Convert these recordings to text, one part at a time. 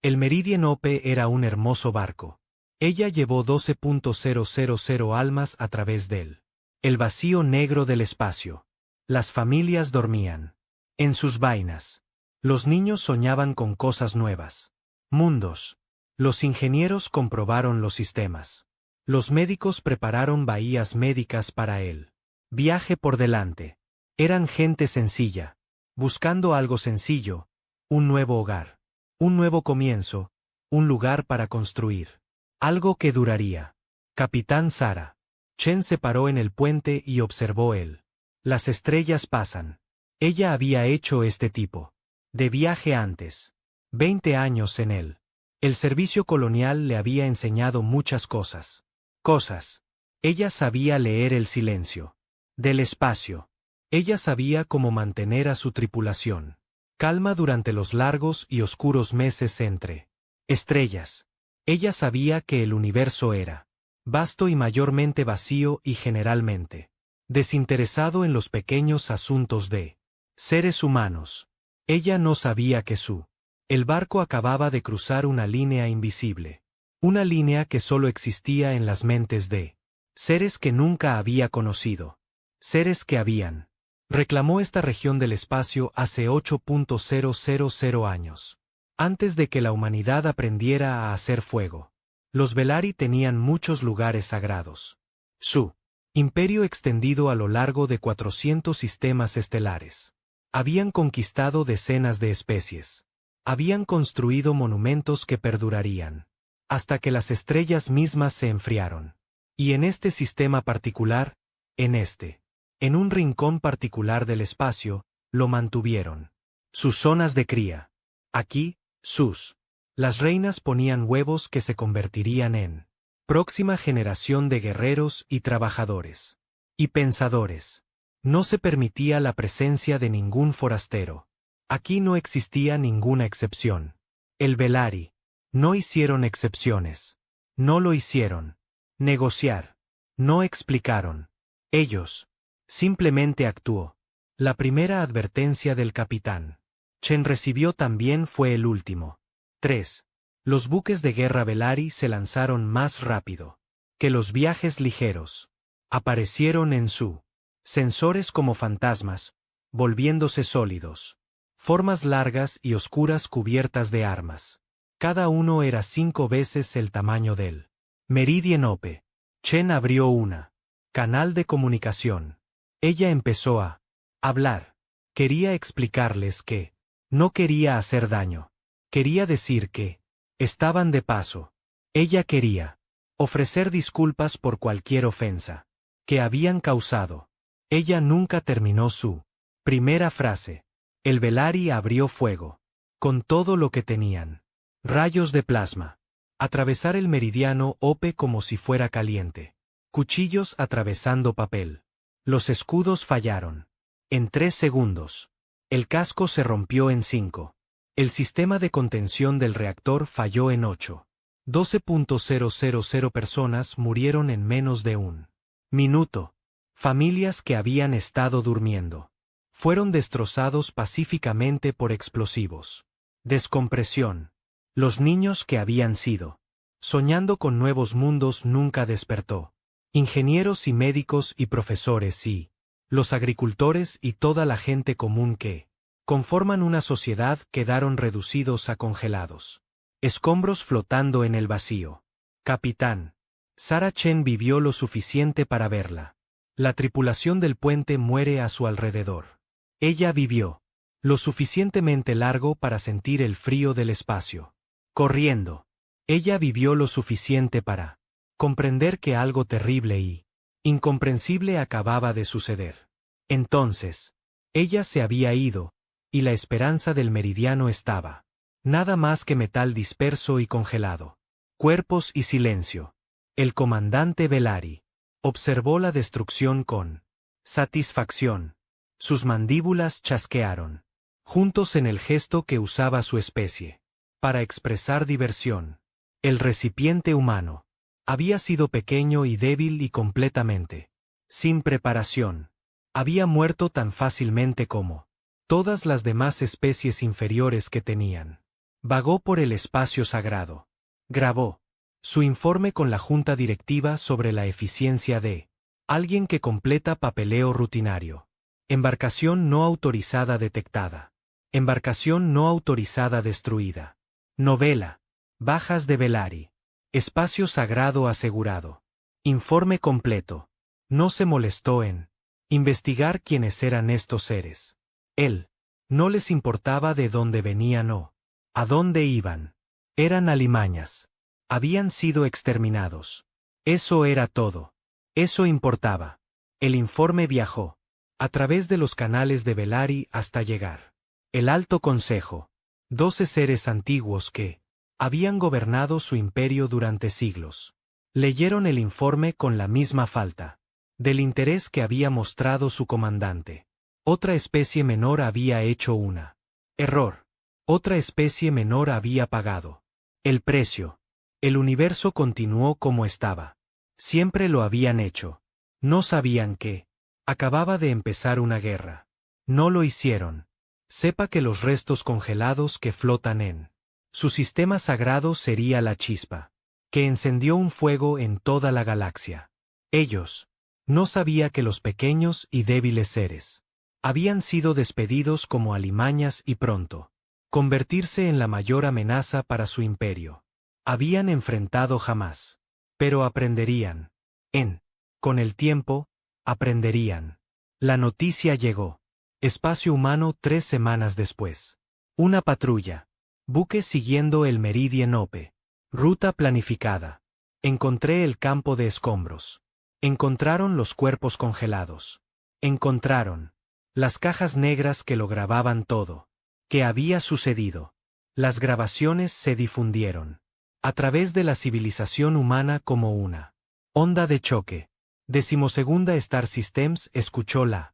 El Meridian Ope era un hermoso barco. Ella llevó 12.000 almas a través de él. El vacío negro del espacio. Las familias dormían. En sus vainas. Los niños soñaban con cosas nuevas. Mundos. Los ingenieros comprobaron los sistemas. Los médicos prepararon bahías médicas para él. Viaje por delante. Eran gente sencilla. Buscando algo sencillo. Un nuevo hogar. Un nuevo comienzo. Un lugar para construir. Algo que duraría. Capitán Sara. Chen se paró en el puente y observó él. Las estrellas pasan. Ella había hecho este tipo de viaje antes. 20 años en él. El servicio colonial le había enseñado muchas cosas. Ella sabía leer el silencio. Del espacio. Ella sabía cómo mantener a su tripulación. Calma durante los largos y oscuros meses entre estrellas. Ella sabía que el universo era vasto y mayormente vacío y generalmente desinteresado en los pequeños asuntos de seres humanos. Ella no sabía que el barco acababa de cruzar una línea invisible. Una línea que solo existía en las mentes de seres que nunca había conocido. Seres que habían reclamó esta región del espacio hace 8.000 años. Antes de que la humanidad aprendiera a hacer fuego. Los Velari tenían muchos lugares sagrados. Su imperio extendido a lo largo de 400 sistemas estelares. Habían conquistado decenas de especies. Habían construido monumentos que perdurarían. Hasta que las estrellas mismas se enfriaron. Y en este sistema particular, en un rincón particular del espacio, lo mantuvieron. Sus zonas de cría. Aquí, las reinas ponían huevos que se convertirían en próxima generación de guerreros y trabajadores. Y pensadores. No se permitía la presencia de ningún forastero. Aquí no existía ninguna excepción. El Velari. No hicieron excepciones. No lo hicieron. Negociar. No explicaron. Ellos. Simplemente actuó. La primera advertencia del capitán Chen recibió también fue el último. 3. Los buques de guerra Velari se lanzaron más rápido que los viajes ligeros. Aparecieron en su sensores como fantasmas, volviéndose sólidos. Formas largas y oscuras cubiertas de armas. Cada uno era 5 veces el tamaño del Meridian Ope. Chen abrió una canal de comunicación. Ella empezó a hablar. Quería explicarles que no quería hacer daño. Quería decir que estaban de paso. Ella quería ofrecer disculpas por cualquier ofensa que habían causado. Ella nunca terminó su primera frase. El Velari abrió fuego. Con todo lo que tenían. Rayos de plasma. Atravesar el meridiano Ope como si fuera caliente. Cuchillos atravesando papel. Los escudos fallaron. En 3 segundos. El casco se rompió en 5. El sistema de contención del reactor falló en 8. 12.000 personas murieron en menos de un minuto. Familias que habían estado durmiendo. Fueron destrozados pacíficamente por explosivos. Descompresión. Los niños que habían sido soñando con nuevos mundos nunca despertó. Ingenieros y médicos y profesores y los agricultores y toda la gente común que conforman una sociedad quedaron reducidos a congelados. Escombros flotando en el vacío. Capitán Sara Chen vivió lo suficiente para verla. La tripulación del puente muere a su alrededor. Ella vivió lo suficientemente largo para sentir el frío del espacio. Corriendo. Ella vivió lo suficiente para comprender que algo terrible y incomprensible acababa de suceder. Entonces, ella se había ido, y la esperanza del meridiano estaba nada más que metal disperso y congelado. Cuerpos y silencio. El comandante Velari observó la destrucción con satisfacción. Sus mandíbulas chasquearon, juntos en el gesto que usaba su especie para expresar diversión. El recipiente humano había sido pequeño y débil y completamente sin preparación. Había muerto tan fácilmente como todas las demás especies inferiores que tenían Vagó por el espacio sagrado. Grabó su informe con la junta directiva sobre la eficiencia de alguien que completa papeleo rutinario. Embarcación no autorizada detectada. Embarcación no autorizada destruida. Novela. Bajas de Velari. Espacio sagrado asegurado. Informe completo. No se molestó en investigar quiénes eran estos seres. Él. No les importaba de dónde venían o a dónde iban. Eran alimañas. Habían sido exterminados. Eso era todo. Eso importaba. El informe viajó a través de los canales de Velari hasta llegar. El Alto Consejo. 12 seres antiguos que habían gobernado su imperio durante siglos. Leyeron el informe con la misma falta del interés que había mostrado su comandante. Otra especie menor había hecho una error. Otra especie menor había pagado el precio. El universo continuó como estaba. Siempre lo habían hecho. No sabían que acababa de empezar una guerra. No lo hicieron. Sepa que los restos congelados que flotan en su sistema sagrado sería la chispa que encendió un fuego en toda la galaxia. Ellos no sabía que los pequeños y débiles seres habían sido despedidos como alimañas y pronto convertirse en la mayor amenaza para su imperio. Habían enfrentado jamás. Pero aprenderían. Con el tiempo, aprenderían. La noticia llegó. Espacio humano 3 semanas después. Una patrulla. Buque siguiendo el Meridien Ope. Ruta planificada. Encontré el campo de escombros. Encontraron los cuerpos congelados. Encontraron las cajas negras que lo grababan todo. ¿Qué había sucedido? Las grabaciones se difundieron a través de la civilización humana como una onda de choque. 12ª Star Systems escuchó la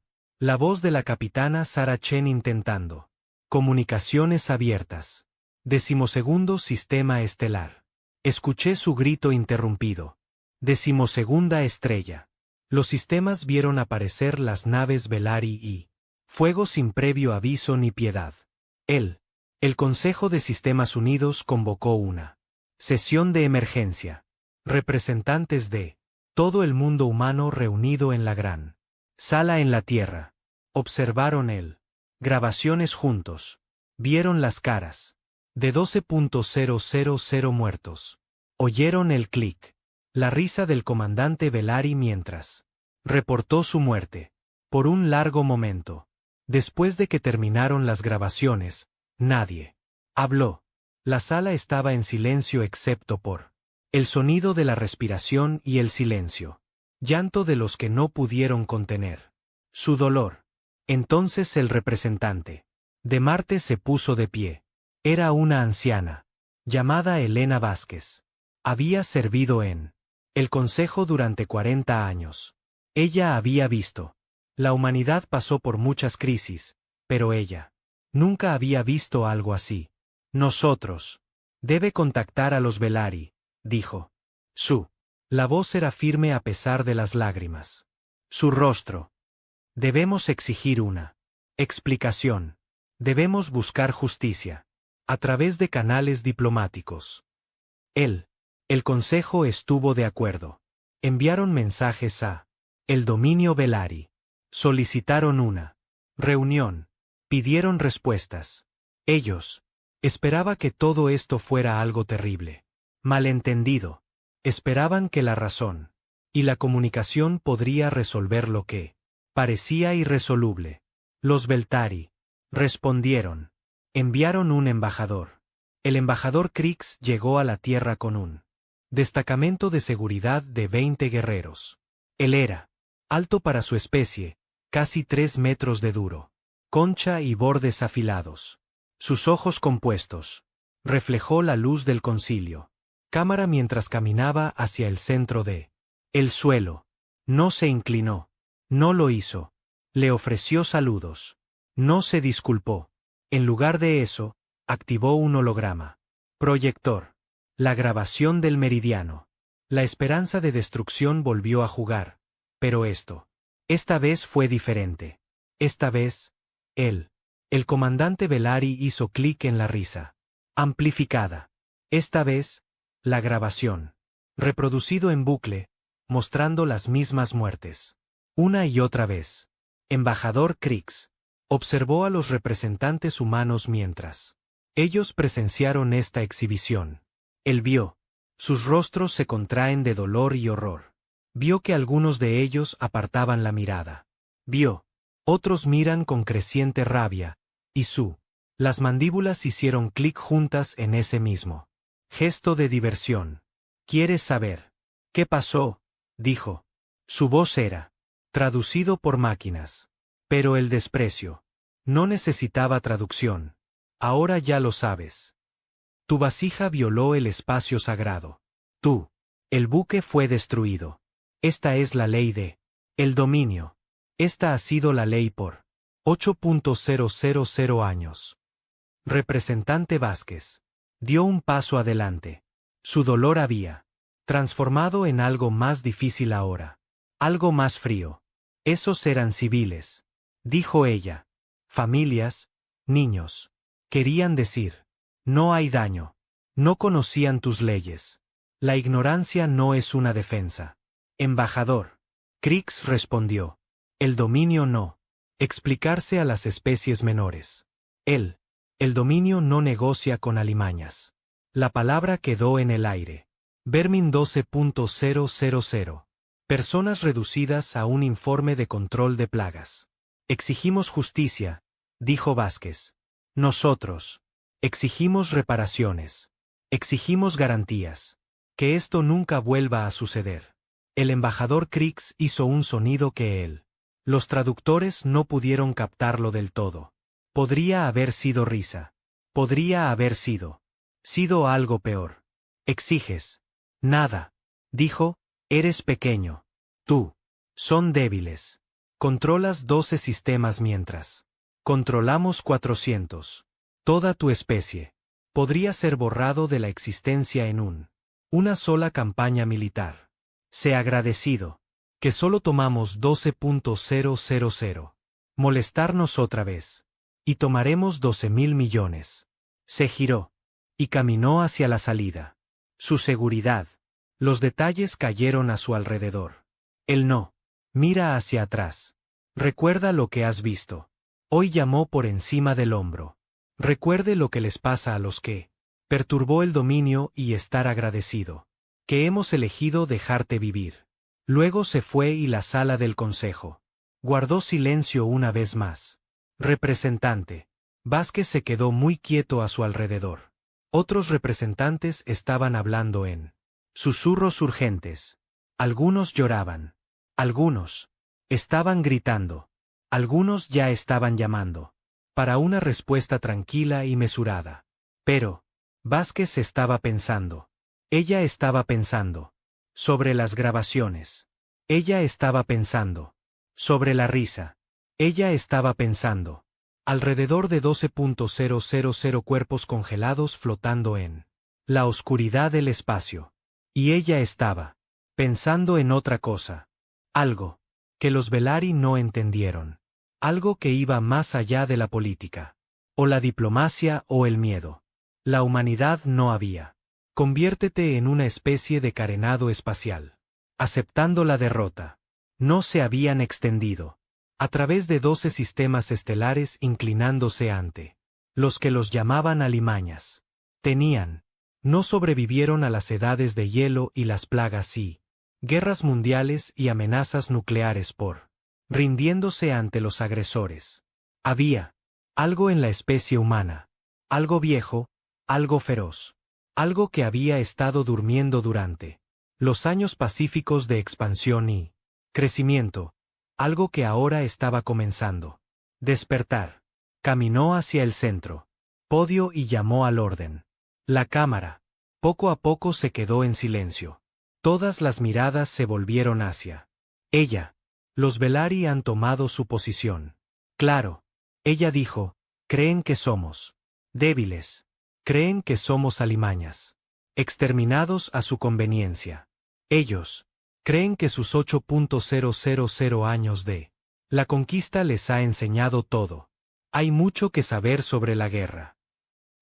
voz de la capitana Sarah Chen intentando comunicaciones abiertas. 12º Sistema Estelar. Escuché su grito interrumpido. 12ª estrella. Los sistemas vieron aparecer las naves Velari y fuego sin previo aviso ni piedad. El Consejo de Sistemas Unidos convocó una sesión de emergencia. Representantes de todo el mundo humano reunido en la gran sala en la Tierra. Observaron grabaciones juntos. Vieron las caras de 12.000 muertos. Oyeron el clic. La risa del comandante Velari mientras reportó su muerte. Por un largo momento. Después de que terminaron las grabaciones, nadie habló. La sala estaba en silencio excepto por el sonido de la respiración y el silencio. Llanto de los que no pudieron contener su dolor. Entonces el representante de Marte se puso de pie. Era una anciana, llamada Elena Vázquez. Había servido en el Consejo durante 40 años. Ella había visto. La humanidad pasó por muchas crisis, pero ella nunca había visto algo así. Nosotros. Debe contactar a los Velari, dijo. La voz era firme a pesar de las lágrimas. Su rostro. Debemos exigir una explicación. Debemos buscar justicia. A través de canales diplomáticos. El Consejo estuvo de acuerdo. Enviaron mensajes a el dominio Velari. Solicitaron una reunión. Pidieron respuestas. Ellos esperaba que todo esto fuera algo terrible. Malentendido. Esperaban que la razón y la comunicación podría resolver lo que parecía irresoluble. Los Veltari respondieron. Enviaron un embajador. El embajador Krix llegó a la Tierra con un destacamento de seguridad de 20 guerreros. Él era alto para su especie, casi 3 metros de duro, concha y bordes afilados. Sus ojos compuestos. Reflejó la luz del concilio. Cámara mientras caminaba hacia el centro de el suelo. No se inclinó. No lo hizo. Le ofreció saludos. No se disculpó. En lugar de eso, activó un holograma. Proyector. La grabación del meridiano. La esperanza de destrucción volvió a jugar. Pero esta vez fue diferente. Esta vez, el comandante Velari hizo clic en la risa. Amplificada. Esta vez, la grabación. Reproducido en bucle, mostrando las mismas muertes. Una y otra vez. Embajador Krix. Observó a los representantes humanos mientras ellos presenciaron esta exhibición. Él vio. Sus rostros se contraen de dolor y horror. Vio que algunos de ellos apartaban la mirada. Vio. Otros miran con creciente rabia, y las mandíbulas hicieron clic juntas en ese mismo gesto de diversión. ¿Quieres saber qué pasó?, dijo. Su voz era traducido por máquinas. Pero el desprecio no necesitaba traducción. Ahora ya lo sabes. Tu vasija violó el espacio sagrado. El buque fue destruido. Esta es la ley de el dominio. Esta ha sido la ley por 8.000 años. Representante Vázquez dio un paso adelante. Su dolor había transformado en algo más difícil ahora. Algo más frío. Esos eran civiles, dijo ella. Familias, niños. Querían decir, no hay daño. No conocían tus leyes. La ignorancia no es una defensa. Embajador. Krix respondió. El dominio no. Explicarse a las especies menores. El dominio no negocia con alimañas. La palabra quedó en el aire. Vermin 12.000. Personas reducidas a un informe de control de plagas. Exigimos justicia, dijo Vázquez. Nosotros. Exigimos reparaciones. Exigimos garantías. Que esto nunca vuelva a suceder. El embajador Krix hizo un sonido que los traductores no pudieron captarlo del todo. Podría haber sido risa. Podría haber sido algo peor. Exiges. Nada. Dijo, eres pequeño. Son débiles. Controlas 12 sistemas mientras controlamos 400. Toda tu especie podría ser borrado de la existencia en una sola campaña militar. Sé agradecido. Que solo tomamos 12.000. Molestarnos otra vez. Y tomaremos 12.000 millones. Se giró. Y caminó hacia la salida. Su seguridad. Los detalles cayeron a su alrededor. Él no. Mira hacia atrás. Recuerda lo que has visto. Hoy llamó por encima del hombro. Recuerde lo que les pasa a los que perturbó el dominio y estar agradecido. Que hemos elegido dejarte vivir. Luego se fue y la sala del consejo guardó silencio una vez más. Representante. Vázquez se quedó muy quieto a su alrededor. Otros representantes estaban hablando en susurros urgentes. Algunos lloraban. Algunos estaban gritando. Algunos ya estaban llamando para una respuesta tranquila y mesurada. Pero Vázquez estaba pensando. Ella estaba pensando sobre las grabaciones. Ella estaba pensando sobre la risa. Ella estaba pensando alrededor de 12.000 cuerpos congelados flotando en la oscuridad del espacio. Y ella estaba pensando en otra cosa. Algo que los Velari no entendieron. Algo que iba más allá de la política. O la diplomacia o el miedo. La humanidad no había. Conviértete en una especie de carenado espacial. Aceptando la derrota. No se habían extendido. A través de 12 sistemas estelares inclinándose ante los que los llamaban alimañas. No sobrevivieron a las edades de hielo y las plagas y guerras mundiales y amenazas nucleares rindiéndose ante los agresores. Había algo en la especie humana. Algo viejo, algo feroz. Algo que había estado durmiendo durante los años pacíficos de expansión y crecimiento. Algo que ahora estaba comenzando. Despertar. Caminó hacia el centro. Podio y llamó al orden. La cámara. Poco a poco se quedó en silencio. Todas las miradas se volvieron hacia ella. Los Velari han tomado su posición. Claro. Ella dijo, creen que somos débiles. Creen que somos alimañas. Exterminados a su conveniencia. Ellos creen que sus 8.000 años de la conquista les ha enseñado todo. Hay mucho que saber sobre la guerra.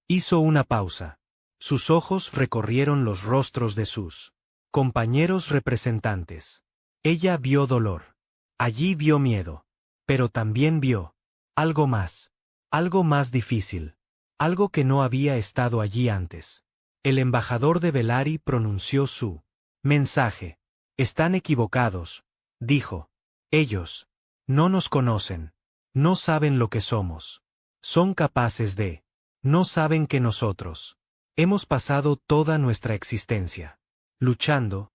Hizo una pausa. Sus ojos recorrieron los rostros de sus compañeros representantes. Ella vio dolor. Allí vio miedo. Pero también vio algo más difícil. Algo que no había estado allí antes. El embajador de Belari pronunció su mensaje. Están equivocados, dijo. Ellos no nos conocen. No saben lo que somos. Son capaces de. No saben que nosotros hemos pasado toda nuestra existencia luchando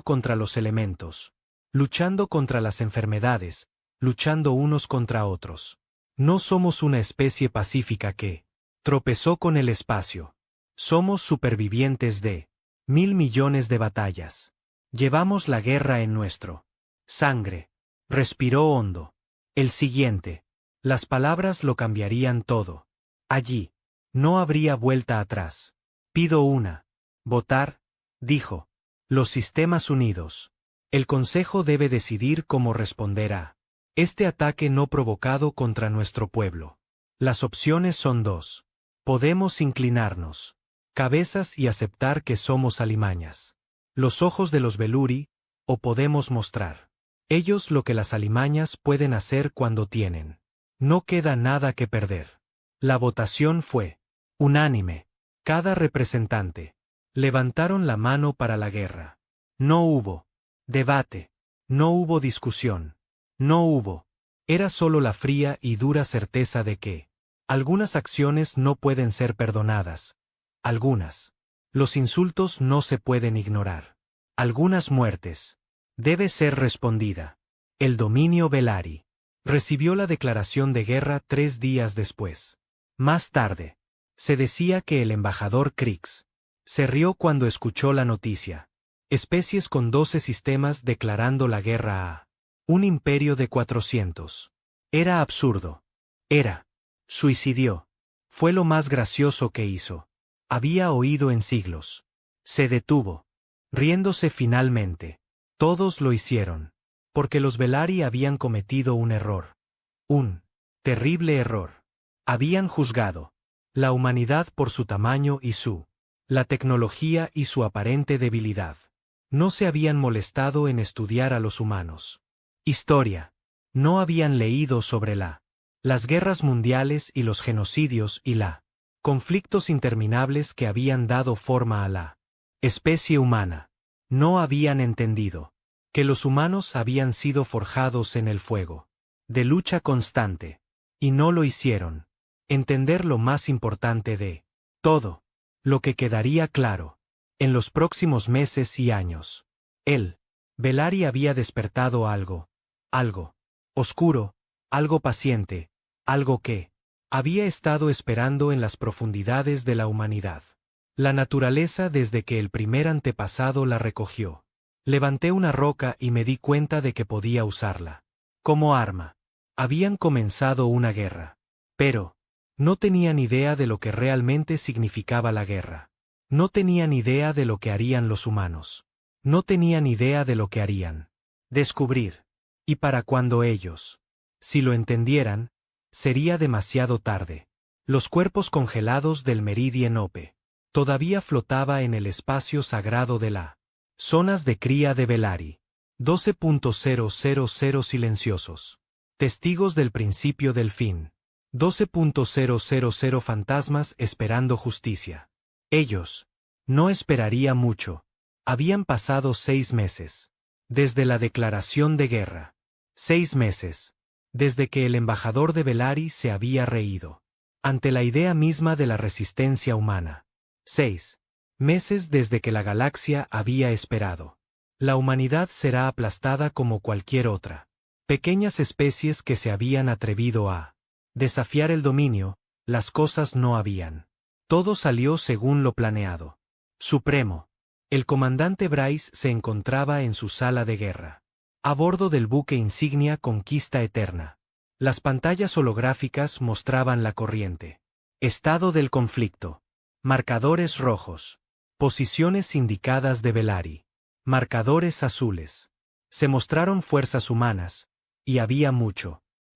contra los elementos, luchando contra las enfermedades, luchando unos contra otros. No somos una especie pacífica que tropezó con el espacio. Somos supervivientes de 1.000 millones de batallas. Llevamos la guerra en nuestro sangre. Respiró hondo. El siguiente. Las palabras lo cambiarían todo. Allí. No habría vuelta atrás. Pido una. Votar, dijo. Los sistemas unidos. El Consejo debe decidir cómo responder a este ataque no provocado contra nuestro pueblo. Las opciones son dos. Podemos inclinarnos cabezas y aceptar que somos alimañas. Los ojos de los Beluri, o podemos mostrar ellos lo que las alimañas pueden hacer cuando tienen. No queda nada que perder. La votación fue unánime. Cada representante levantaron la mano para la guerra. No hubo debate. No hubo discusión. No hubo. Era solo la fría y dura certeza de que algunas acciones no pueden ser perdonadas. Algunas. Los insultos no se pueden ignorar. Algunas muertes. Debe ser respondida. El dominio Belari recibió la declaración de guerra 3 días después. Más tarde, se decía que el embajador Krix se rió cuando escuchó la noticia. Especies con 12 sistemas declarando la guerra a un imperio de 400. Era absurdo. Era. Suicidió. Fue lo más gracioso que hizo. Había oído en siglos. Se detuvo. Riéndose finalmente. Todos lo hicieron. Porque los Belari habían cometido un error. Un terrible error. Habían juzgado la humanidad por su tamaño y la tecnología y su aparente debilidad. No se habían molestado en estudiar a los humanos. Historia. No habían leído sobre las guerras mundiales y los genocidios y conflictos interminables que habían dado forma a la especie humana. No habían entendido que los humanos habían sido forjados en el fuego de lucha constante. Y no lo hicieron. Entender lo más importante de todo. Lo que quedaría claro en los próximos meses y años. Belari había despertado algo oscuro, algo paciente, algo que había estado esperando en las profundidades de la humanidad. La naturaleza desde que el primer antepasado la recogió. Levanté una roca y me di cuenta de que podía usarla como arma. Habían comenzado una guerra. Pero no tenían idea de lo que realmente significaba la guerra. No tenían idea de lo que harían los humanos. No tenían idea de lo que harían. Descubrir. Y para cuando ellos, si lo entendieran, sería demasiado tarde. Los cuerpos congelados del Meridien Ope todavía flotaba en el espacio sagrado de la zonas de cría de Belari. 12.000 silenciosos. Testigos del principio del fin. 12.000 fantasmas esperando justicia. Ellos no esperaría mucho. Habían pasado 6 meses. Desde la declaración de guerra. 6 meses. Desde que el embajador de Belari se había reído. Ante la idea misma de la resistencia humana. 6 meses desde que la galaxia había esperado. La humanidad será aplastada como cualquier otra. Pequeñas especies que se habían atrevido a desafiar el dominio, las cosas no habían. Todo salió según lo planeado. Supremo. El comandante Bryce se encontraba en su sala de guerra. A bordo del buque insignia Conquista Eterna. Las pantallas holográficas mostraban la corriente. Estado del conflicto. Marcadores rojos. Posiciones indicadas de Belari. Marcadores azules. Se mostraron fuerzas humanas. Y había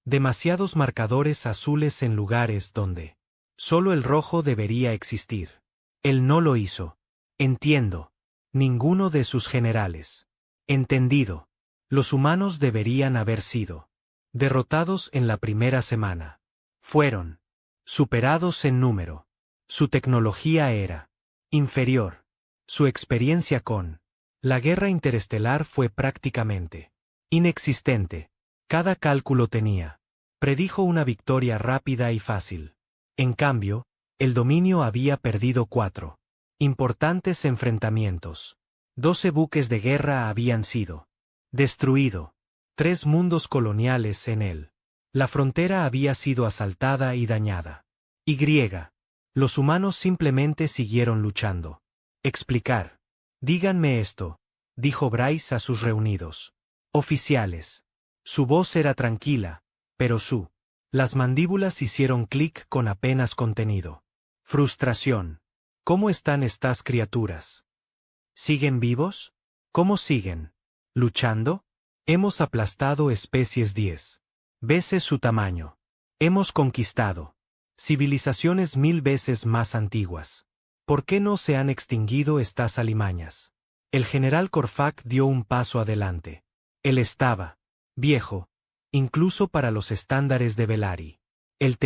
demasiados marcadores azules en lugares donde Solo el rojo debería existir. Él no lo hizo. Entiendo. Ninguno de sus generales. Entendido. Los humanos deberían haber sido derrotados en la primera semana. Fueron superados en número. Su tecnología era inferior. Su experiencia con la guerra interestelar fue prácticamente inexistente. Cada cálculo tenía. Predijo una victoria rápida y fácil. En cambio, el dominio había perdido 4 importantes enfrentamientos. 12 buques de guerra habían sido destruido. 3 mundos coloniales en él. La frontera había sido asaltada y dañada. Y los humanos simplemente siguieron luchando. Explicar. Díganme esto, dijo Bryce a sus reunidos oficiales. Su voz era tranquila, pero las mandíbulas hicieron clic con apenas contenido. Frustración. ¿Cómo están estas criaturas? ¿Siguen vivos? ¿Cómo siguen? ¿Luchando? Hemos aplastado especies 10 veces su tamaño. Hemos conquistado civilizaciones 1000 veces más antiguas. ¿Por qué no se han extinguido estas alimañas? El general Korfak dio un paso adelante. Él estaba viejo, incluso para los estándares de Velari. Él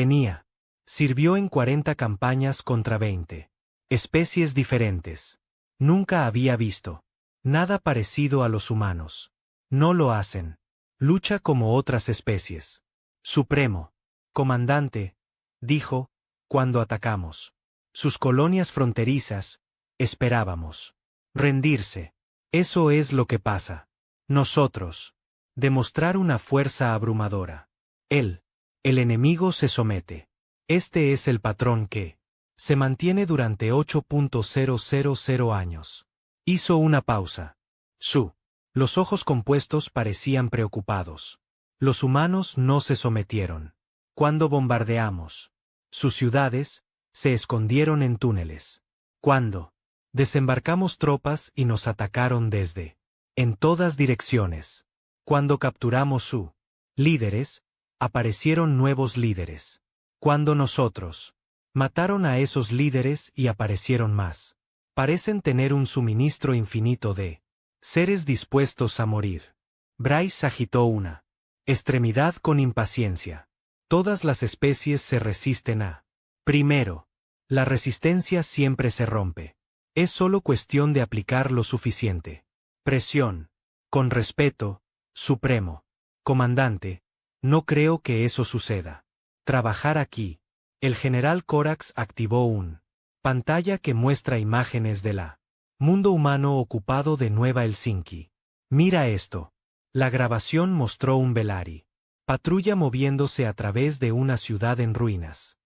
sirvió en 40 campañas contra 20 especies diferentes. Nunca había visto nada parecido a los humanos. No lo hacen. Lucha como otras especies. Supremo. Comandante, dijo, cuando atacamos sus colonias fronterizas, esperábamos rendirse. Eso es lo que pasa. Nosotros demostrar una fuerza abrumadora. El enemigo se somete. Este es el patrón que se mantiene durante 8.000 años. Hizo una pausa. Los ojos compuestos parecían preocupados. Los humanos no se sometieron. Cuando bombardeamos sus ciudades, se escondieron en túneles. Cuando desembarcamos tropas y nos atacaron en todas direcciones. Cuando capturamos líderes, aparecieron nuevos líderes. Cuando nosotros mataron a esos líderes y aparecieron más. Parecen tener un suministro infinito de seres dispuestos a morir. Bryce agitó una extremidad con impaciencia. Todas las especies se resisten a. Primero, la resistencia siempre se rompe. Es solo cuestión de aplicar lo suficiente presión. Con respeto, Supremo. Comandante, no creo que eso suceda. Trabajar aquí. El general Corax activó pantalla que muestra imágenes de la mundo humano ocupado de Nueva Helsinki. Mira esto. La grabación mostró un Velari patrulla moviéndose a través de una ciudad en ruinas.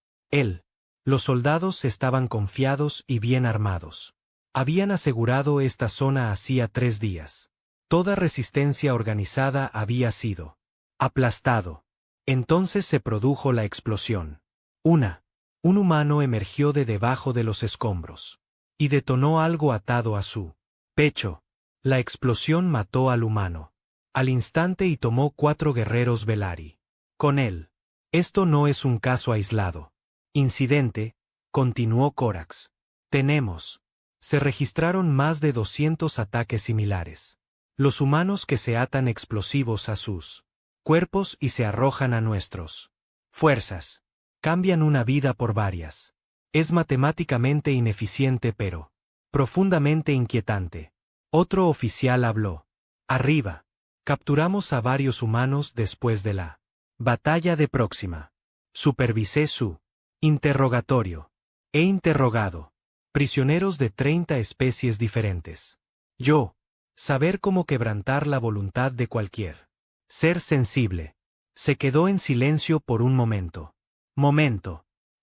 Los soldados estaban confiados y bien armados. Habían asegurado esta zona hacía 3 días. Toda resistencia organizada había sido aplastado. Entonces se produjo la explosión. Un humano emergió de debajo de los escombros y detonó algo atado a su pecho. La explosión mató al humano al instante y tomó 4 guerreros Velari con él. Esto no es un caso aislado. Incidente, continuó Corax. Se registraron más de 200 ataques similares. Los humanos que se atan explosivos a sus cuerpos y se arrojan a nuestros fuerzas. Cambian una vida por varias. Es matemáticamente ineficiente pero profundamente inquietante. Otro oficial habló. Arriba. Capturamos a varios humanos después de la batalla de Próxima. Supervisé su interrogatorio. He interrogado prisioneros de 30 especies diferentes. Saber cómo quebrantar la voluntad de cualquier ser sensible. Se quedó en silencio por un momento.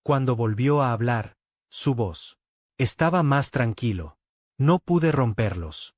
Cuando volvió a hablar, su voz estaba más tranquilo. No pude romperlos.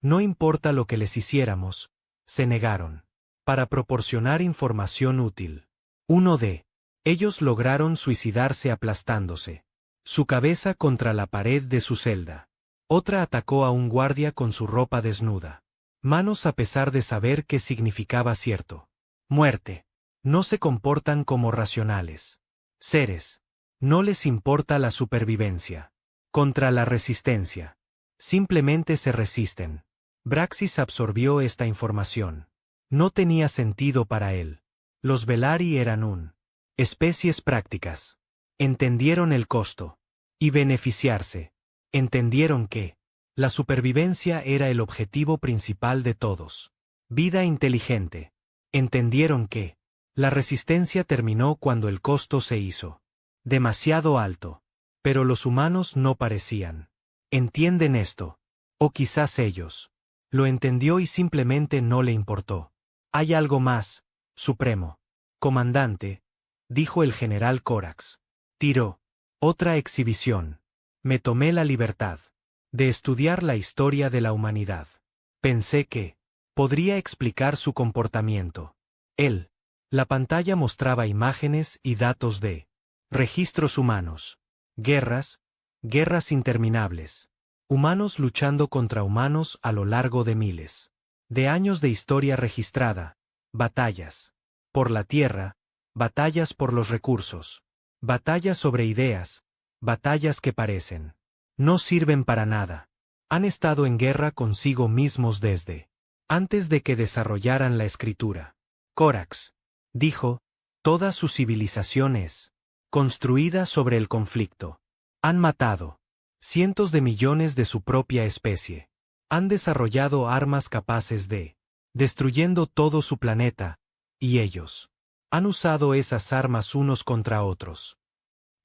No importa lo que les hiciéramos, se negaron. Para proporcionar información útil. Uno de ellos lograron suicidarse aplastándose su cabeza contra la pared de su celda. Otra atacó a un guardia con su ropa desnuda. Manos a pesar de saber qué significaba cierto muerte. No se comportan como racionales seres. No les importa la supervivencia. Contra la resistencia. Simplemente se resisten. Braxis absorbió esta información. No tenía sentido para él. Los Velari eran especies prácticas. Entendieron el costo. Y beneficiarse. Entendieron que la supervivencia era el objetivo principal de todos. Vida inteligente. Entendieron que la resistencia terminó cuando el costo se hizo demasiado alto. Pero los humanos no parecían. ¿Entienden esto? O quizás ellos. Lo entendió y simplemente no le importó. Hay algo más, Supremo. Comandante, dijo el general Corax. Tiró. Otra exhibición. Me tomé la libertad de estudiar la historia de la humanidad. Pensé que podría explicar su comportamiento. La pantalla mostraba imágenes y datos de registros humanos. Guerras interminables. Humanos luchando contra humanos a lo largo de miles de años de historia registrada. Batallas por la tierra, batallas por los recursos, batallas sobre ideas, batallas que parecen no sirven para nada. Han estado en guerra consigo mismos desde antes de que desarrollaran la escritura. Corax dijo, toda su civilización es construida sobre el conflicto. Han matado cientos de millones de su propia especie. Han desarrollado armas capaces de destruyendo todo su planeta, y ellos han usado esas armas unos contra otros.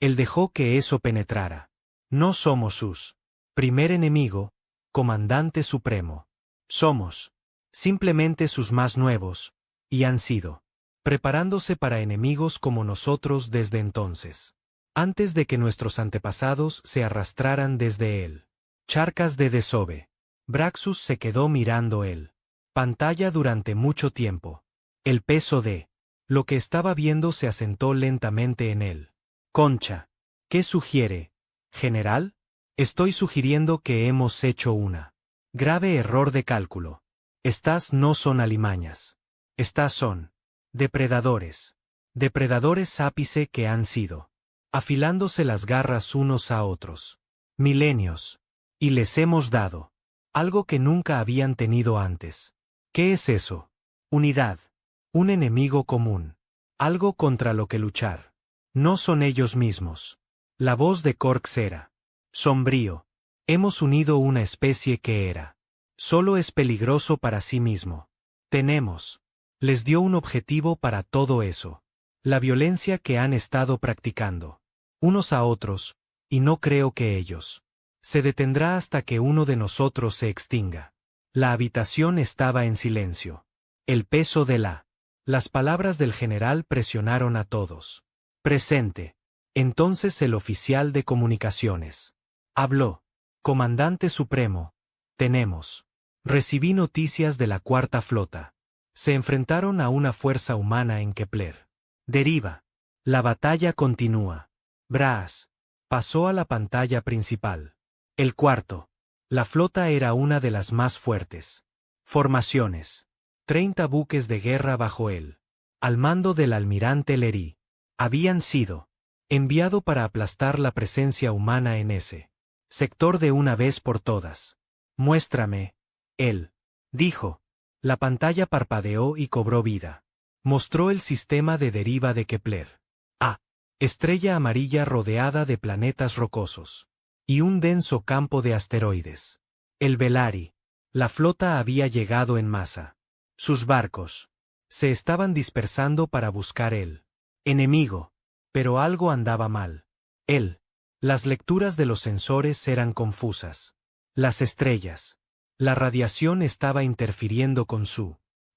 Él dejó que eso penetrara. No somos sus primer enemigo, comandante supremo. Somos simplemente sus más nuevos, y han sido preparándose para enemigos como nosotros desde entonces. Antes de que nuestros antepasados se arrastraran desde él. Charcas de desove. Braxus se quedó mirando él. Pantalla durante mucho tiempo. El peso de lo que estaba viendo se asentó lentamente en él. Concha. ¿Qué sugiere, general? Estoy sugiriendo que hemos hecho una grave error de cálculo. Estas no son alimañas. Estas son depredadores. Depredadores ápice que han sido afilándose las garras unos a otros milenios. Y les hemos dado algo que nunca habían tenido antes. ¿Qué es eso? Unidad. Un enemigo común. Algo contra lo que luchar. No son ellos mismos. La voz de Corx era sombrío. Hemos unido una especie que era solo es peligroso para sí mismo. Tenemos. Les dio un objetivo para todo eso. La violencia que han estado practicando unos a otros, y no creo que ellos se detendrá hasta que uno de nosotros se extinga. La habitación estaba en silencio. El peso de las palabras del general presionaron a todos. Presente. Entonces el oficial de comunicaciones habló. Comandante Supremo, tenemos. Recibí noticias de la Cuarta Flota. Se enfrentaron a una fuerza humana en Kepler. Deriva. La batalla continúa. Brass pasó a la pantalla principal. El cuarto. La flota era una de las más fuertes. Formaciones. 30 buques de guerra bajo él. Al mando del almirante Lery. Habían sido enviado para aplastar la presencia humana en ese sector de una vez por todas. Muéstrame. Él dijo. La pantalla parpadeó y cobró vida. Mostró el sistema de deriva de Kepler. Estrella amarilla rodeada de planetas rocosos. Y un denso campo de asteroides. El Velari. La flota había llegado en masa. Sus barcos se estaban dispersando para buscar el enemigo. Pero algo andaba mal. Las lecturas de los sensores eran confusas. Las estrellas. La radiación estaba interfiriendo con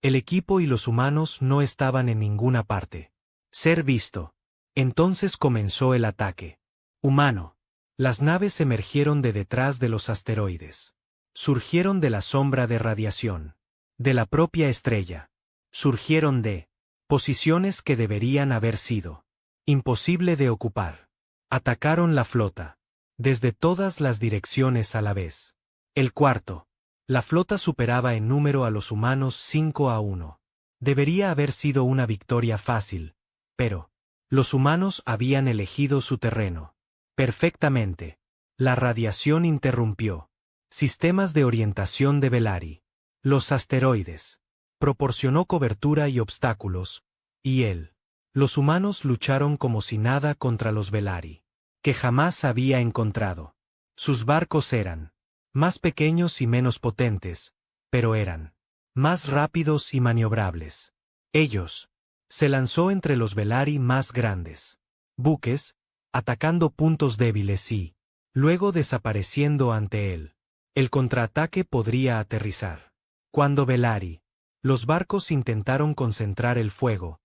el equipo y los humanos no estaban en ninguna parte. Ser visto. Entonces comenzó el ataque humano. Las naves emergieron de detrás de los asteroides. Surgieron de la sombra de radiación. De la propia estrella. Surgieron de posiciones que deberían haber sido imposible de ocupar. Atacaron la flota. Desde todas las direcciones a la vez. El cuarto. La flota superaba en número a los humanos 5-1. Debería haber sido una victoria fácil. Pero Los humanos habían elegido su terreno. Perfectamente. La radiación interrumpió. Sistemas de orientación de Velari. Los asteroides. Proporcionó cobertura y obstáculos. Y él. Los humanos lucharon como si nada contra los Velari. Que jamás había encontrado. Sus barcos eran más pequeños y menos potentes, pero eran más rápidos y maniobrables. Ellos. Se lanzó entre los Velari más grandes. Buques, atacando puntos débiles y, luego desapareciendo ante él. El contraataque podría aterrizar. Cuando Velari. Los barcos intentaron concentrar el fuego.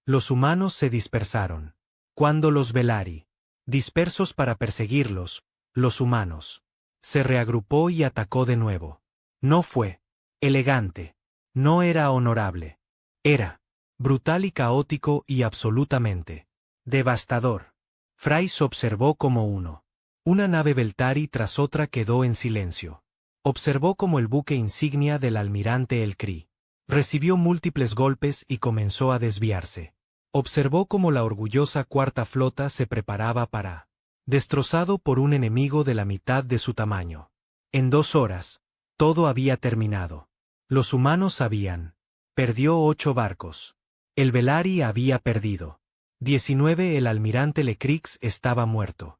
Los humanos se dispersaron. Cuando los Velari. Dispersos para perseguirlos, los humanos. Se reagrupó y atacó de nuevo. No fue elegante. No era honorable. Era brutal y caótico y absolutamente devastador. Frais observó como una nave Veltari tras otra quedó en silencio. Observó como el buque insignia del almirante El Kree recibió múltiples golpes y comenzó a desviarse. Observó cómo la orgullosa cuarta flota se preparaba para destrozado por un enemigo de la mitad de su tamaño. En 2 horas, todo había terminado. Los humanos habían perdió 8 barcos. El Velari había perdido 19. El almirante Lecrix estaba muerto.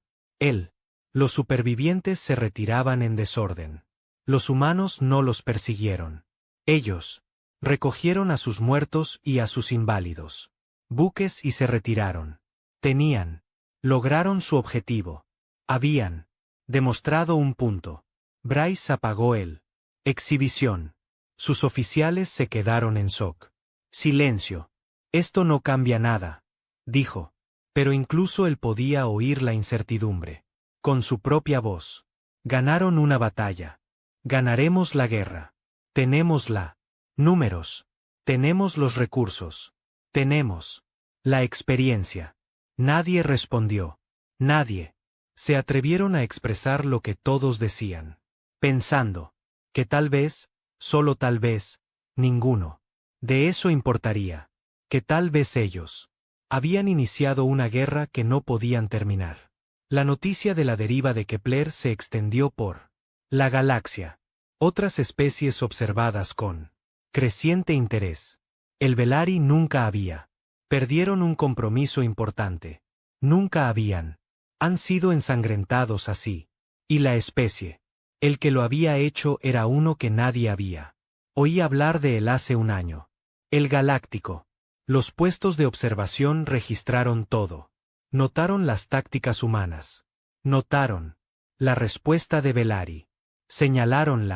Los supervivientes se retiraban en desorden. Los humanos no los persiguieron. Ellos recogieron a sus muertos y a sus inválidos. Buques y se retiraron. Lograron su objetivo. Habían demostrado un punto. Bryce apagó exhibición. Sus oficiales se quedaron en shock. Silencio. Esto no cambia nada, dijo. Pero incluso él podía oír la incertidumbre. Con su propia voz. Ganaron una batalla. Ganaremos la guerra. Tenemos números. Tenemos los recursos. Tenemos la experiencia. Nadie respondió. Nadie. Se atrevieron a expresar lo que todos decían. Pensando que tal vez, solo tal vez, ninguno de eso importaría. Que tal vez ellos habían iniciado una guerra que no podían terminar. La noticia de la deriva de Kepler se extendió por la galaxia. Otras especies observadas con creciente interés. El Velari nunca había. Perdieron un compromiso importante. Nunca han sido ensangrentados así. Y la especie. El que lo había hecho era uno que nadie había. Oí hablar de él hace un año. El Galáctico. Los puestos de observación registraron todo. Notaron las tácticas humanas. Notaron la respuesta de Velari. Señalaron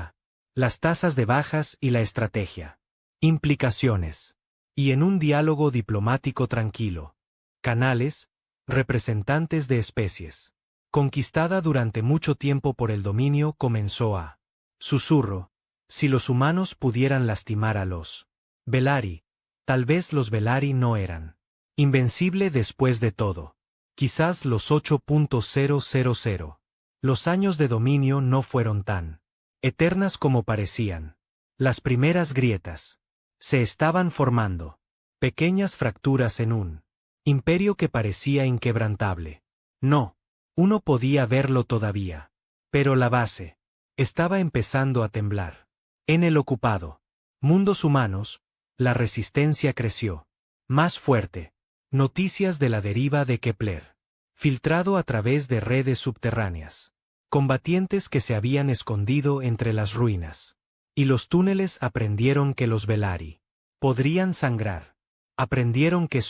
las tasas de bajas y la estrategia. Implicaciones. Y en un diálogo diplomático tranquilo. Canales, representantes de especies. Conquistada durante mucho tiempo por el dominio comenzó a susurro. Si los humanos pudieran lastimar a los Velari, tal vez los Velari no eran invencible después de todo. Quizás los 8.000. Los años de dominio no fueron tan eternas como parecían. Las primeras grietas se estaban formando. Pequeñas fracturas en un imperio que parecía inquebrantable. No, uno podía verlo todavía. Pero la base estaba empezando a temblar. En el ocupado mundos humanos, la resistencia creció. Más fuerte. Noticias de la deriva de Kepler. Filtrado a través de redes subterráneas. Combatientes que se habían escondido entre las ruinas. Y los túneles aprendieron que los Velari podrían sangrar. Aprendieron que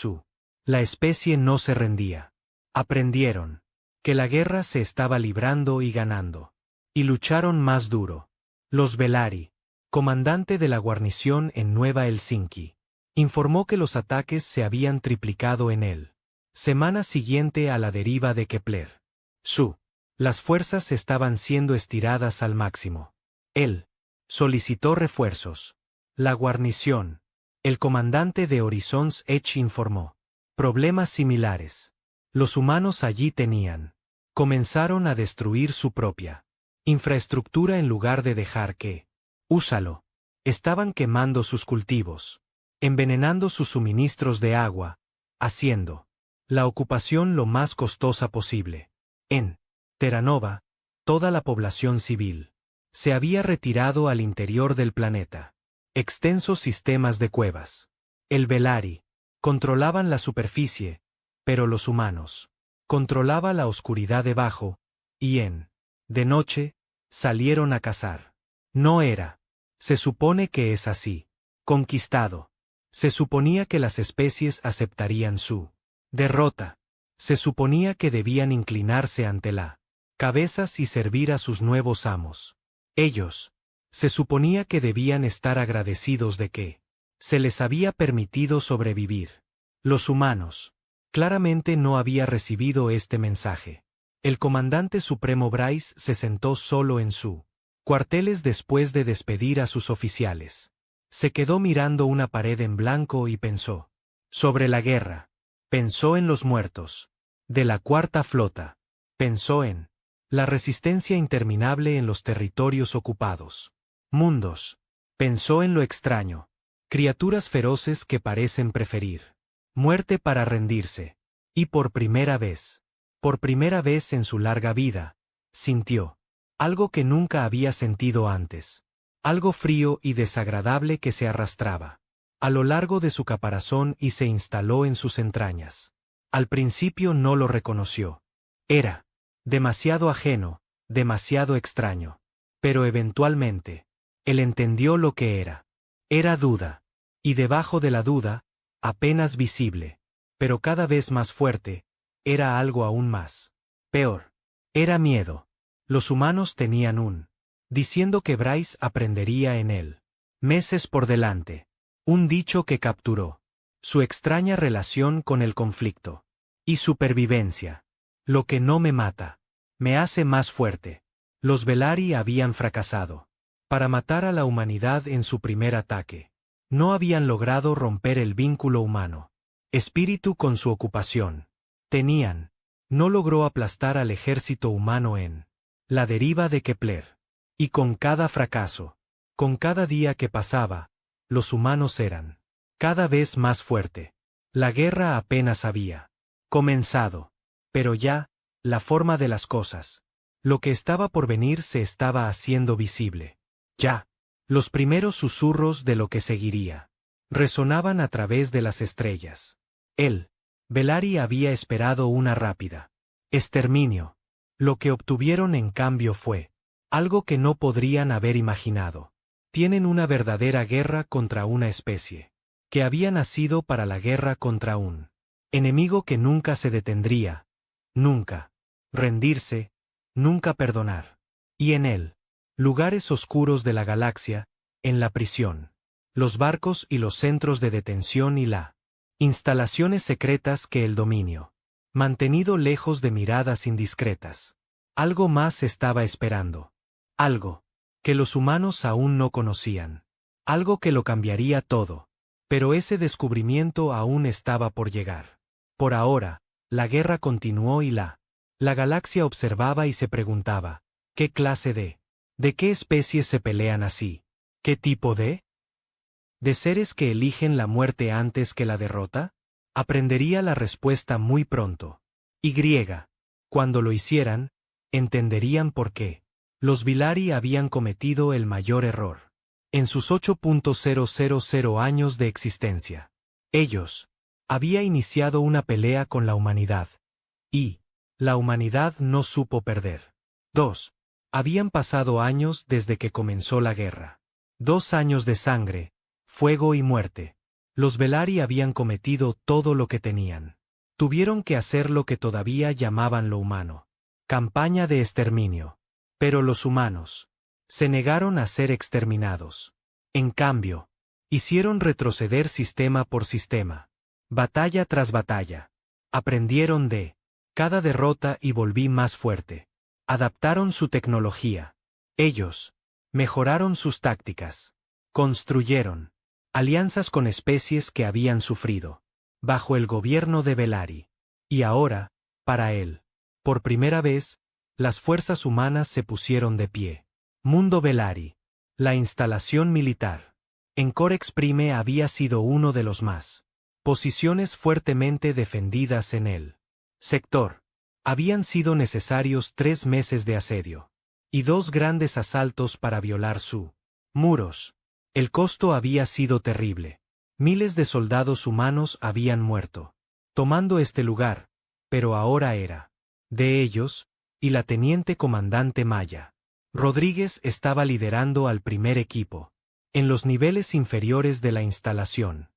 la especie no se rendía. Aprendieron que la guerra se estaba librando y ganando. Y lucharon más duro. Los Velari, comandante de la guarnición en Nueva Helsinki, informó que los ataques se habían triplicado en él. Semana siguiente a la deriva de Kepler. Las fuerzas estaban siendo estiradas al máximo. Él solicitó refuerzos. La guarnición. El comandante de Horizons Edge informó. Problemas similares. Los humanos allí comenzaron a destruir su propia infraestructura en lugar de dejar que úsalo. Estaban quemando sus cultivos, envenenando sus suministros de agua, haciendo la ocupación lo más costosa posible. En Terranova, toda la población civil se había retirado al interior del planeta. Extensos sistemas de cuevas. El Velari controlaban la superficie, pero los humanos controlaba la oscuridad debajo, y de noche, salieron a cazar. No era. Se supone que es así. Conquistado. Se suponía que las especies aceptarían su derrota. Se suponía que debían inclinarse ante la cabezas y servir a sus nuevos amos. Ellos. Se suponía que debían estar agradecidos de que se les había permitido sobrevivir. Los humanos. Claramente no había recibido este mensaje. El comandante supremo Bryce se sentó solo en su cuarteles después de despedir a sus oficiales. Se quedó mirando una pared en blanco y pensó sobre la guerra. Pensó en los muertos de la Cuarta Flota. Pensó en la resistencia interminable en los territorios ocupados. Mundos. Pensó en lo extraño. Criaturas feroces que parecen preferir muerte para rendirse. Y por primera vez en su larga vida, sintió algo que nunca había sentido antes. Algo frío y desagradable que se arrastraba a lo largo de su caparazón y se instaló en sus entrañas. Al principio no lo reconoció. Era demasiado ajeno, demasiado extraño. Pero eventualmente, él entendió lo que era. Era duda. Y debajo de la duda, apenas visible, pero cada vez más fuerte, era algo aún más peor. Era miedo. Los humanos tenían diciendo que Bryce aprendería en él. Meses por delante. Un dicho que capturó su extraña relación con el conflicto. Y supervivencia. Lo que no me mata me hace más fuerte. Los Velari habían fracasado para matar a la humanidad en su primer ataque. No habían logrado romper el vínculo humano espíritu con su ocupación. No logró aplastar al ejército humano en la deriva de Kepler. Y con cada fracaso, con cada día que pasaba, los humanos eran cada vez más fuerte. La guerra apenas había comenzado. Pero ya, la forma de las cosas. Lo que estaba por venir se estaba haciendo visible. Ya. Los primeros susurros de lo que seguiría resonaban a través de las estrellas. Él, Velari había esperado una rápida exterminio. Lo que obtuvieron en cambio fue algo que no podrían haber imaginado. Tienen una verdadera guerra contra una especie que había nacido para la guerra contra un enemigo que nunca se detendría, nunca rendirse, nunca perdonar. Y en él, lugares oscuros de la galaxia, en la prisión, los barcos y los centros de detención y la instalaciones secretas que el dominio mantenido lejos de miradas indiscretas. Algo más estaba esperando. Algo que los humanos aún no conocían. Algo que lo cambiaría todo. Pero ese descubrimiento aún estaba por llegar. Por ahora, la guerra continuó y la galaxia observaba y se preguntaba, ¿qué clase de qué especies se pelean así? ¿Qué tipo de seres que eligen la muerte antes que la derrota? Aprendería la respuesta muy pronto. Y cuando lo hicieran, entenderían por qué los Velari habían cometido el mayor error en sus 8.000 años de existencia. Ellos había iniciado una pelea con la humanidad. Y la humanidad no supo perder. 2. Habían pasado años desde que comenzó la guerra. 2 años de sangre, fuego y muerte. Los Velari habían cometido todo lo que tenían. Tuvieron que hacer lo que todavía llamaban lo humano. Campaña de exterminio. Pero los humanos se negaron a ser exterminados. En cambio, hicieron retroceder sistema por sistema. Batalla tras batalla. Aprendieron de cada derrota y volví más fuerte. Adaptaron su tecnología. Ellos mejoraron sus tácticas. Construyeron alianzas con especies que habían sufrido bajo el gobierno de Velari. Y ahora, para él, por primera vez, las fuerzas humanas se pusieron de pie. Mundo Velari. La instalación militar en Corex Prime había sido uno de los más Posiciones fuertemente defendidas en el sector. Habían sido necesarios 3 meses de asedio. Y 2 grandes asaltos para violar su muros. El costo había sido terrible. Miles de soldados humanos habían muerto, tomando este lugar, pero ahora era de ellos, y la teniente comandante Maya Rodríguez estaba liderando al primer equipo. En los niveles inferiores de la instalación.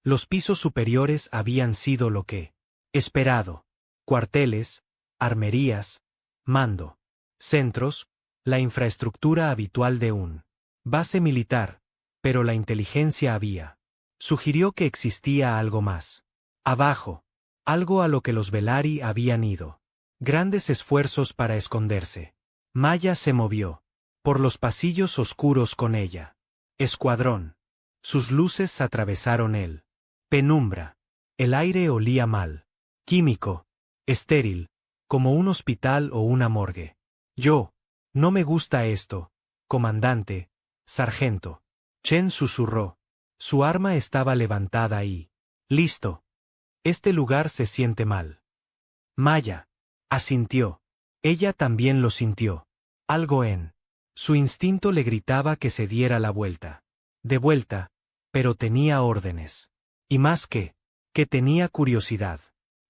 Los pisos superiores habían sido lo que esperado. Cuarteles, armerías, mando, centros, la infraestructura habitual de un base militar, pero la inteligencia había sugirió que existía algo más. Abajo, algo a lo que los Velari habían ido. Grandes esfuerzos para esconderse. Maya se movió por los pasillos oscuros con ella. Escuadrón. Sus luces atravesaron el penumbra. El aire olía mal. Químico. Estéril. Como un hospital o una morgue. No me gusta esto, comandante, sargento. Chen susurró. Su arma estaba levantada y listo. Este lugar se siente mal. Maya asintió. Ella también lo sintió. Algo en su instinto le gritaba que se diera la vuelta. De vuelta, pero tenía órdenes. Y más que tenía curiosidad.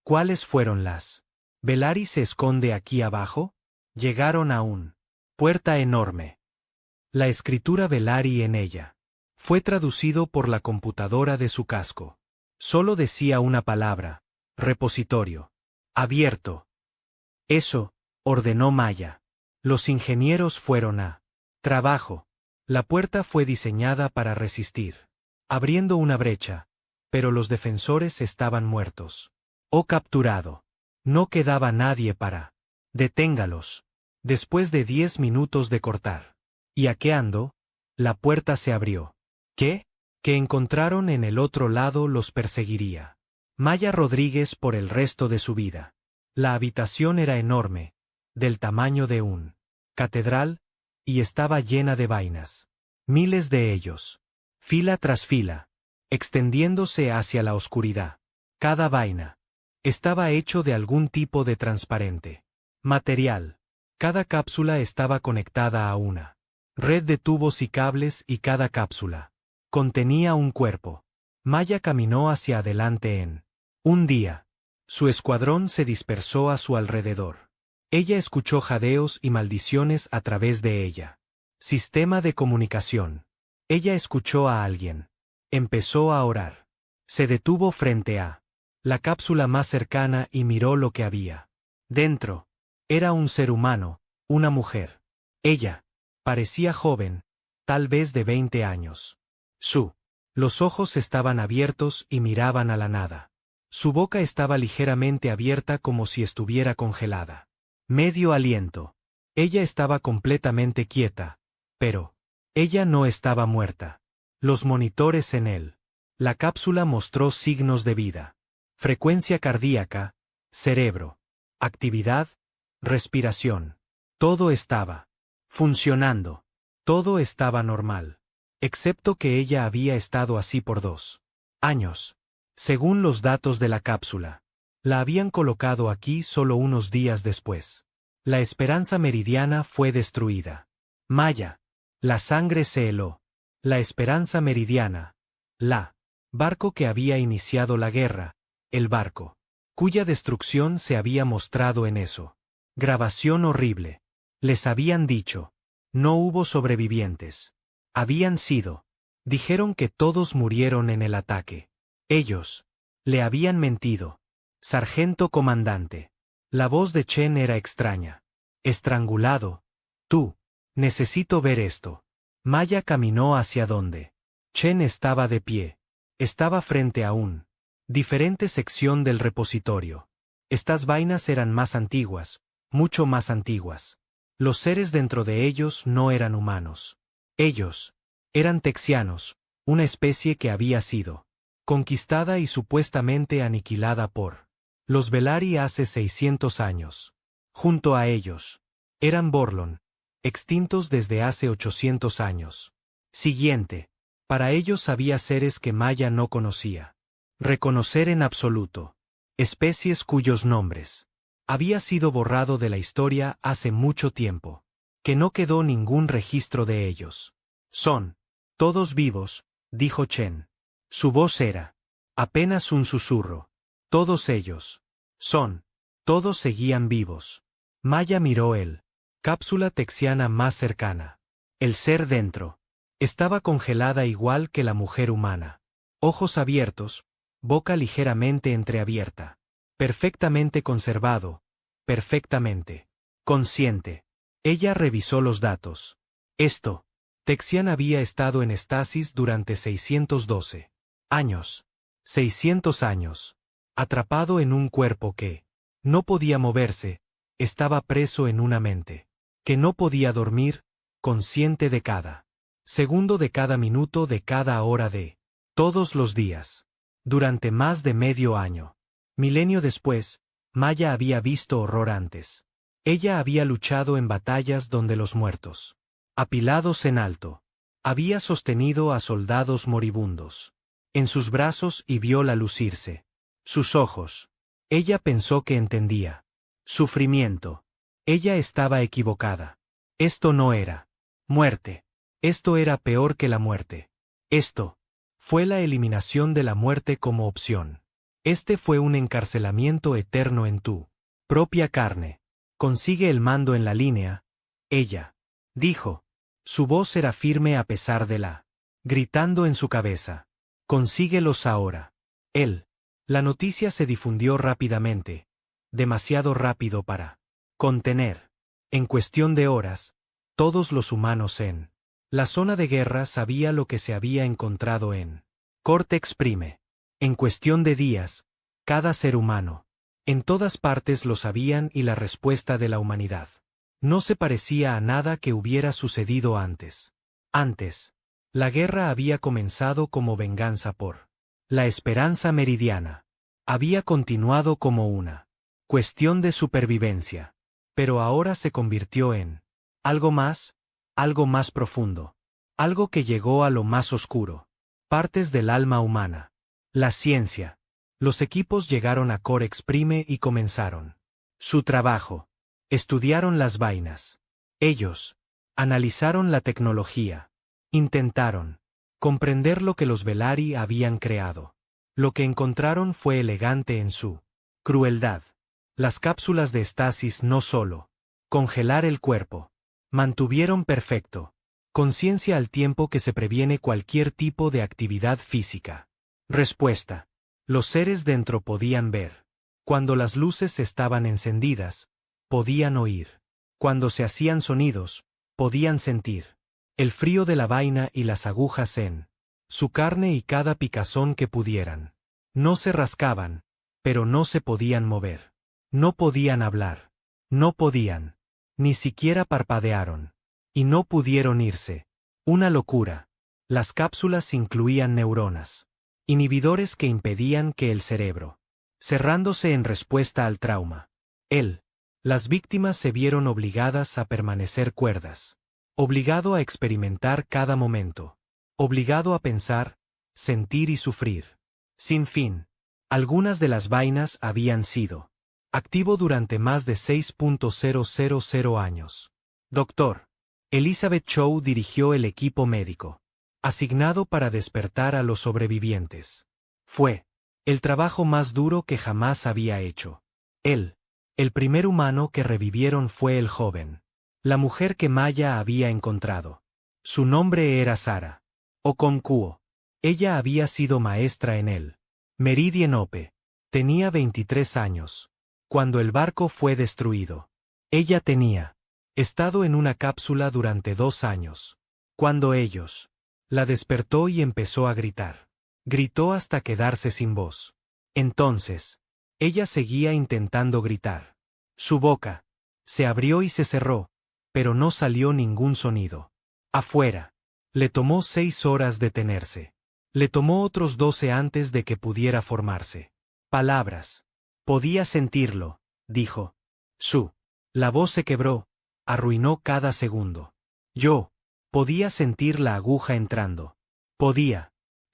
¿Cuáles fueron las? ¿Velari se esconde aquí abajo? Llegaron a un puerta enorme. La escritura Velari en ella. Fue traducido por la computadora de su casco. Solo decía una palabra. Repositorio. Abierto. Eso, ordenó Maya. Los ingenieros fueron a trabajo. La puerta fue diseñada para resistir, abriendo una brecha, pero los defensores estaban muertos. O capturado. No quedaba nadie para. Deténgalos. Después de 10 minutos de cortar y hackeo, la puerta se abrió. ¿Qué? Que encontraron en el otro lado los perseguiría. Maya Rodríguez por el resto de su vida. La habitación era enorme, del tamaño de un catedral, y estaba llena de vainas. Miles de ellos. Fila tras fila. Extendiéndose hacia la oscuridad. Cada vaina estaba hecho de algún tipo de transparente material. Cada cápsula estaba conectada a una red de tubos y cables y cada cápsula contenía un cuerpo. Maya caminó hacia adelante en un día. Su escuadrón se dispersó a su alrededor. Ella escuchó jadeos y maldiciones a través de ella. Sistema de comunicación. Ella escuchó a alguien. Empezó a orar. Se detuvo frente a la cápsula más cercana y miró lo que había dentro. Era un ser humano, una mujer. Ella parecía joven, tal vez de 20 años. Los ojos estaban abiertos y miraban a la nada. Su boca estaba ligeramente abierta como si estuviera congelada. Medio aliento. Ella estaba completamente quieta, pero ella no estaba muerta. Los monitores en la cápsula mostró signos de vida. Frecuencia cardíaca, cerebro, actividad, respiración. Todo estaba funcionando. Todo estaba normal. Excepto que ella había estado así por 2 años. Según los datos de la cápsula. La habían colocado aquí solo unos días después. La esperanza meridiana fue destruida. Maya. La sangre se heló. La esperanza meridiana. La barco que había iniciado la guerra. El barco. Cuya destrucción se había mostrado en eso. Grabación horrible. Les habían dicho. No hubo sobrevivientes. Habían sido. Dijeron que todos murieron en el ataque. Ellos. Le habían mentido. Sargento comandante. La voz de Chen era extraña. Estrangulado. Tú. Necesito ver esto. Maya caminó hacia donde. Chen estaba de pie. Estaba frente a un diferente sección del repositorio. Estas vainas eran más antiguas, mucho más antiguas. Los seres dentro de ellos no eran humanos. Ellos eran texianos, una especie que había sido conquistada y supuestamente aniquilada por los Velari hace 600 años. Junto a ellos eran Borlon, extintos desde hace 800 años. Siguiente. Para ellos había seres que Maya no conocía. Reconocer en absoluto. Especies cuyos nombres había sido borrado de la historia hace mucho tiempo. Que no quedó ningún registro de ellos. Son todos vivos, dijo Chen. Su voz era apenas un susurro. Todos ellos son. Todos seguían vivos. Maya miró el cápsula texiana más cercana. El ser dentro estaba congelada igual que la mujer humana. Ojos abiertos, boca ligeramente entreabierta. Perfectamente conservado, perfectamente consciente. Ella revisó los datos. Texian había estado en estasis durante 612 años. 600 años. Atrapado en un cuerpo que no podía moverse, estaba preso en una mente que no podía dormir, consciente de cada segundo, de cada minuto, de cada hora, de todos los días. Durante más de medio año. Milenio después, Maya había visto horror antes. Ella había luchado en batallas donde los muertos, apilados en alto, había sostenido a soldados moribundos en sus brazos y viola lucirse sus ojos. Ella pensó que entendía sufrimiento. Ella estaba equivocada. Esto no era muerte. Esto era peor que la muerte. Esto fue la eliminación de la muerte como opción. Este fue un encarcelamiento eterno en tu propia carne. Consigue el mando en la línea, ella dijo. Su voz era firme a pesar de la gritando en su cabeza. Consíguelos ahora. La noticia se difundió rápidamente, demasiado rápido para contener. En cuestión de horas, todos los humanos en la zona de guerra sabía lo que se había encontrado en Cortex Prime. En cuestión de días, cada ser humano en todas partes lo sabían, y la respuesta de la humanidad no se parecía a nada que hubiera sucedido antes. Antes, la guerra había comenzado como venganza por la esperanza meridiana. Había continuado como una cuestión de supervivencia. Pero ahora se convirtió en algo más profundo. Algo que llegó a lo más oscuro. Partes del alma humana. La ciencia. Los equipos llegaron a Corex Prime y comenzaron su trabajo. Estudiaron las vainas. Ellos analizaron la tecnología. Intentaron comprender lo que los Velari habían creado. Lo que encontraron fue elegante en su crueldad. Las cápsulas de estasis no solo congelar el cuerpo, mantuvieron perfecto conciencia al tiempo que se previene cualquier tipo de actividad física. Respuesta. Los seres dentro podían ver. Cuando las luces estaban encendidas, podían oír. Cuando se hacían sonidos, podían sentir el frío de la vaina y las agujas en su carne y cada picazón que pudieran. No se rascaban, pero no se podían mover. No podían hablar. No podían. Ni siquiera parpadearon. Y no pudieron irse. Una locura. Las cápsulas incluían neuronas. Inhibidores que impedían que el cerebro cerrándose en respuesta al trauma. Las víctimas se vieron obligadas a permanecer cuerdas. Obligado a experimentar cada momento. Obligado a pensar, sentir y sufrir. Sin fin. Algunas de las vainas habían sido activo durante más de 6.000 años. Dr. Elizabeth Chow dirigió el equipo médico asignado para despertar a los sobrevivientes. Fue el trabajo más duro que jamás había hecho. El primer humano que revivieron fue el joven. La mujer que Maya había encontrado. Su nombre era Sara Okonkuo. Ella había sido maestra en el Meridian Ope. Tenía 23 años. Cuando el barco fue destruido. Ella tenía estado en una cápsula durante 2 años. Cuando ellos la despertó y empezó a gritar. Gritó hasta quedarse sin voz. Entonces, ella seguía intentando gritar. Su boca se abrió y se cerró, pero no salió ningún sonido. Afuera. Le tomó 6 horas detenerse. Le tomó otros 12 antes de que pudiera formarse palabras. Podía sentirlo, dijo. La voz se quebró, arruinó cada segundo. Yo podía sentir la aguja entrando.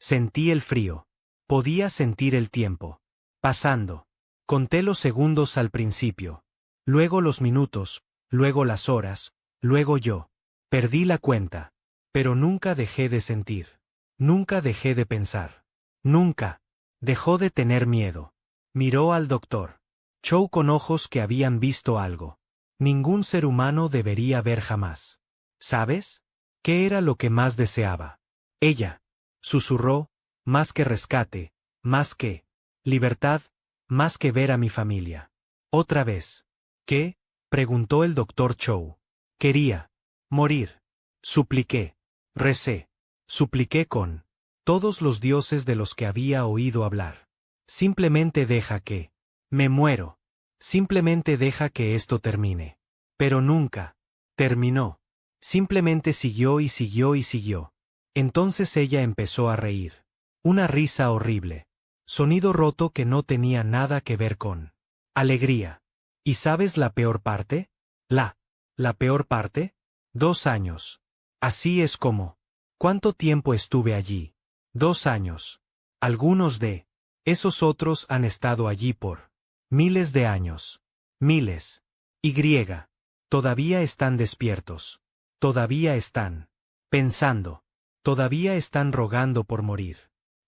Sentí el frío. Podía sentir el tiempo pasando. Conté los segundos al principio. Luego los minutos, luego las horas, luego yo. Perdí la cuenta. Pero nunca dejé de sentir. Nunca dejé de pensar. Nunca. Dejó de tener miedo. Miró al doctor Chow con ojos que habían visto algo. Ningún ser humano debería ver jamás. ¿Sabes? ¿Qué era lo que más deseaba? Ella. Susurró, más que rescate, más que libertad, más que ver a mi familia. Otra vez. ¿Qué? Preguntó el doctor Chow. Quería morir. Supliqué. Recé. Supliqué con todos los dioses de los que había oído hablar. Simplemente deja que me muero. Simplemente deja que esto termine. Pero nunca terminó. Simplemente siguió y siguió y siguió. Entonces ella empezó a reír. Una risa horrible. Sonido roto que no tenía nada que ver con alegría. ¿Y sabes la peor parte? ¿La peor parte? 2 años. Así es como. ¿Cuánto tiempo estuve allí? 2 años. Algunos de esos otros han estado allí por miles de años. Miles. Y. Todavía están despiertos. Todavía están pensando. Todavía están rogando por morir.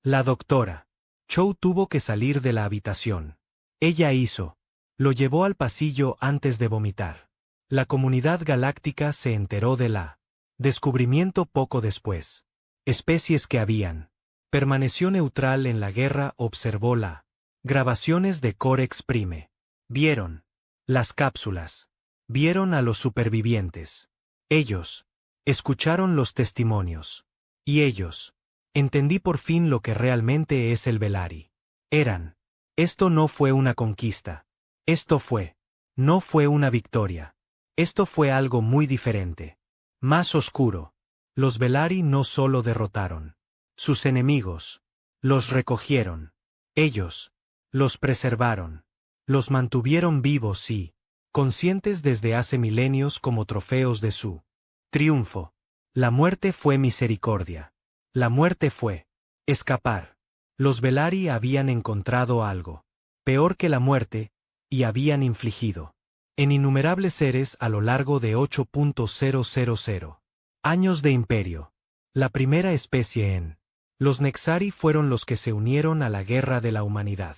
La doctora Chow tuvo que salir de la habitación. Ella hizo. Lo llevó al pasillo antes de vomitar. La comunidad galáctica se enteró de la descubrimiento poco después. Especies que habían. Permaneció neutral en la guerra, observó la grabaciones de Corex Prime. Vieron las cápsulas. Vieron a los supervivientes. Ellos escucharon los testimonios. Y ellos. Entendí por fin lo que realmente es el Velari. Eran. Esto no fue una conquista. Esto fue. No fue una victoria. Esto fue algo muy diferente. Más oscuro. Los Velari no solo derrotaron sus enemigos. Los recogieron. Ellos. Los preservaron. Los mantuvieron vivos y conscientes desde hace milenios como trofeos de su triunfo. La muerte fue misericordia. La muerte fue escapar. Los Velari habían encontrado algo peor que la muerte, y habían infligido en innumerables seres a lo largo de 8.000 años de imperio. La primera especie en los Nexari fueron los que se unieron a la guerra de la humanidad.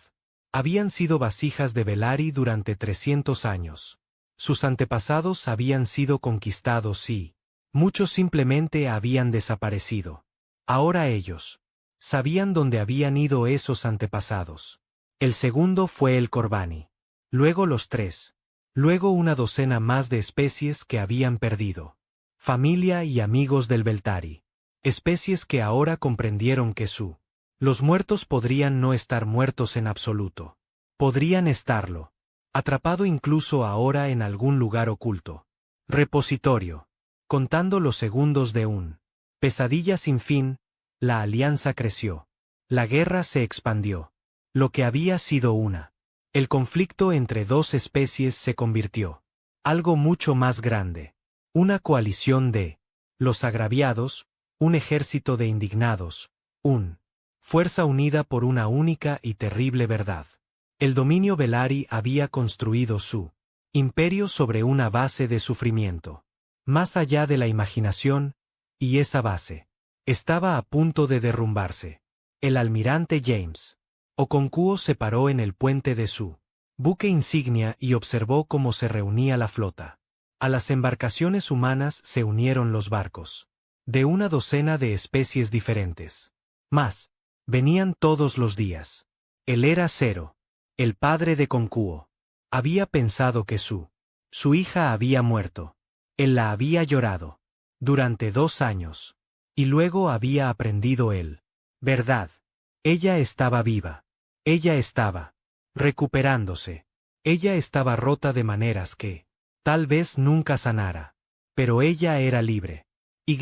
Habían sido vasijas de Velari durante 300 años. Sus antepasados habían sido conquistados y muchos simplemente habían desaparecido. Ahora ellos sabían dónde habían ido esos antepasados. El segundo fue el Corbani. Luego los 3. Luego una docena más de especies que habían perdido familia y amigos del Beltari. Especies que ahora comprendieron que los muertos podrían no estar muertos en absoluto. Podrían estarlo. Atrapado incluso ahora en algún lugar oculto. Repositorio. Contando los segundos de un pesadilla sin fin, la alianza creció. La guerra se expandió. Lo que había sido el conflicto entre 2 especies se convirtió algo mucho más grande. Una coalición de los agraviados, un ejército de indignados, fuerza unida por una única y terrible verdad. El dominio Velari había construido su imperio sobre una base de sufrimiento. Más allá de la imaginación, y esa base estaba a punto de derrumbarse. El almirante James Okonkwo se paró en el puente de su buque insignia y observó cómo se reunía la flota. A las embarcaciones humanas se unieron los barcos de una docena de especies diferentes. Más venían todos los días. Él era Zero, el padre de Okonkwo. Había pensado que su hija había muerto. Él la había llorado durante 2 años. Y luego había aprendido él. ¿Verdad? Ella estaba viva. Ella estaba recuperándose. Ella estaba rota de maneras que tal vez nunca sanara. Pero ella era libre. Y.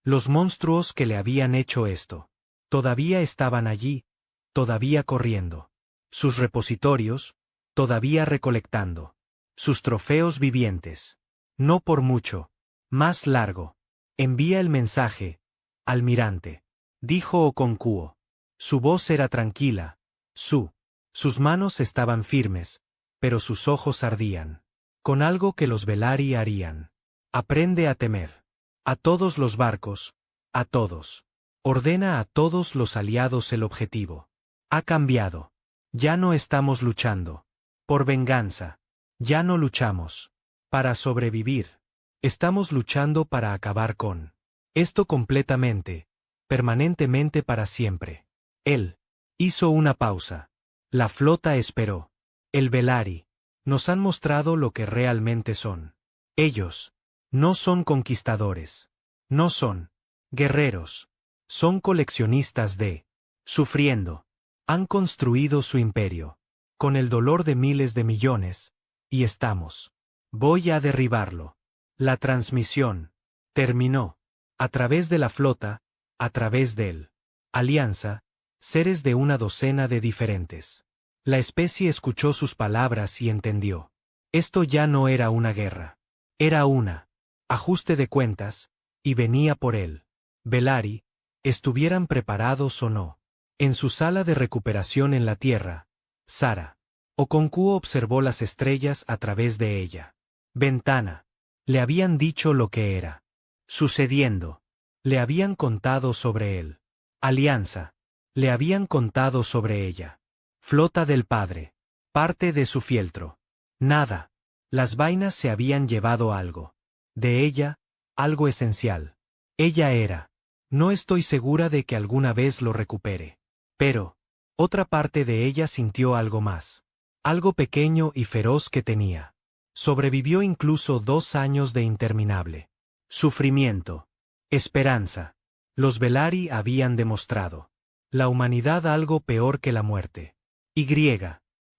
Los monstruos que le habían hecho esto todavía estaban allí, todavía corriendo. Sus repositorios, todavía recolectando. Sus trofeos vivientes. No por mucho. Más largo. Envía el mensaje, almirante. Dijo Okonkwo. Su voz era tranquila, sus manos estaban firmes, pero sus ojos ardían. Con algo que los Velaryi harían. Aprende a temer. A todos los barcos, a todos. Ordena a todos los aliados el objetivo. Ha cambiado. Ya no estamos luchando. Por venganza. Ya no luchamos. Para sobrevivir. Estamos luchando para acabar con esto completamente, permanentemente para siempre. Él hizo una pausa. La flota esperó. El Velaryi. Nos han mostrado lo que realmente son. Ellos no son conquistadores. No son guerreros. Son coleccionistas de sufriendo. Han construido su imperio. Con el dolor de miles de millones. Y estamos. Voy a derribarlo. La transmisión terminó. A través de la flota, a través del alianza, seres de una docena de diferentes. La especie escuchó sus palabras y entendió. Esto ya no era una guerra. Era una ajuste de cuentas, y venía por él. Velaryi, estuvieran preparados o no. En su sala de recuperación en la Tierra, Sara Okonkwo observó las estrellas a través de ella. Ventana. Le habían dicho lo que era sucediendo. Le habían contado sobre él. Alianza. Le habían contado sobre ella. Flota del padre. Parte de su fieltro. Nada. Las vainas se habían llevado algo. De ella, algo esencial. Ella era. No estoy segura de que alguna vez lo recupere. Pero, otra parte de ella sintió algo más. Algo pequeño y feroz que tenía. Sobrevivió incluso 2 años de interminable sufrimiento. Esperanza. Los Velaryi habían demostrado. La humanidad algo peor que la muerte. Y.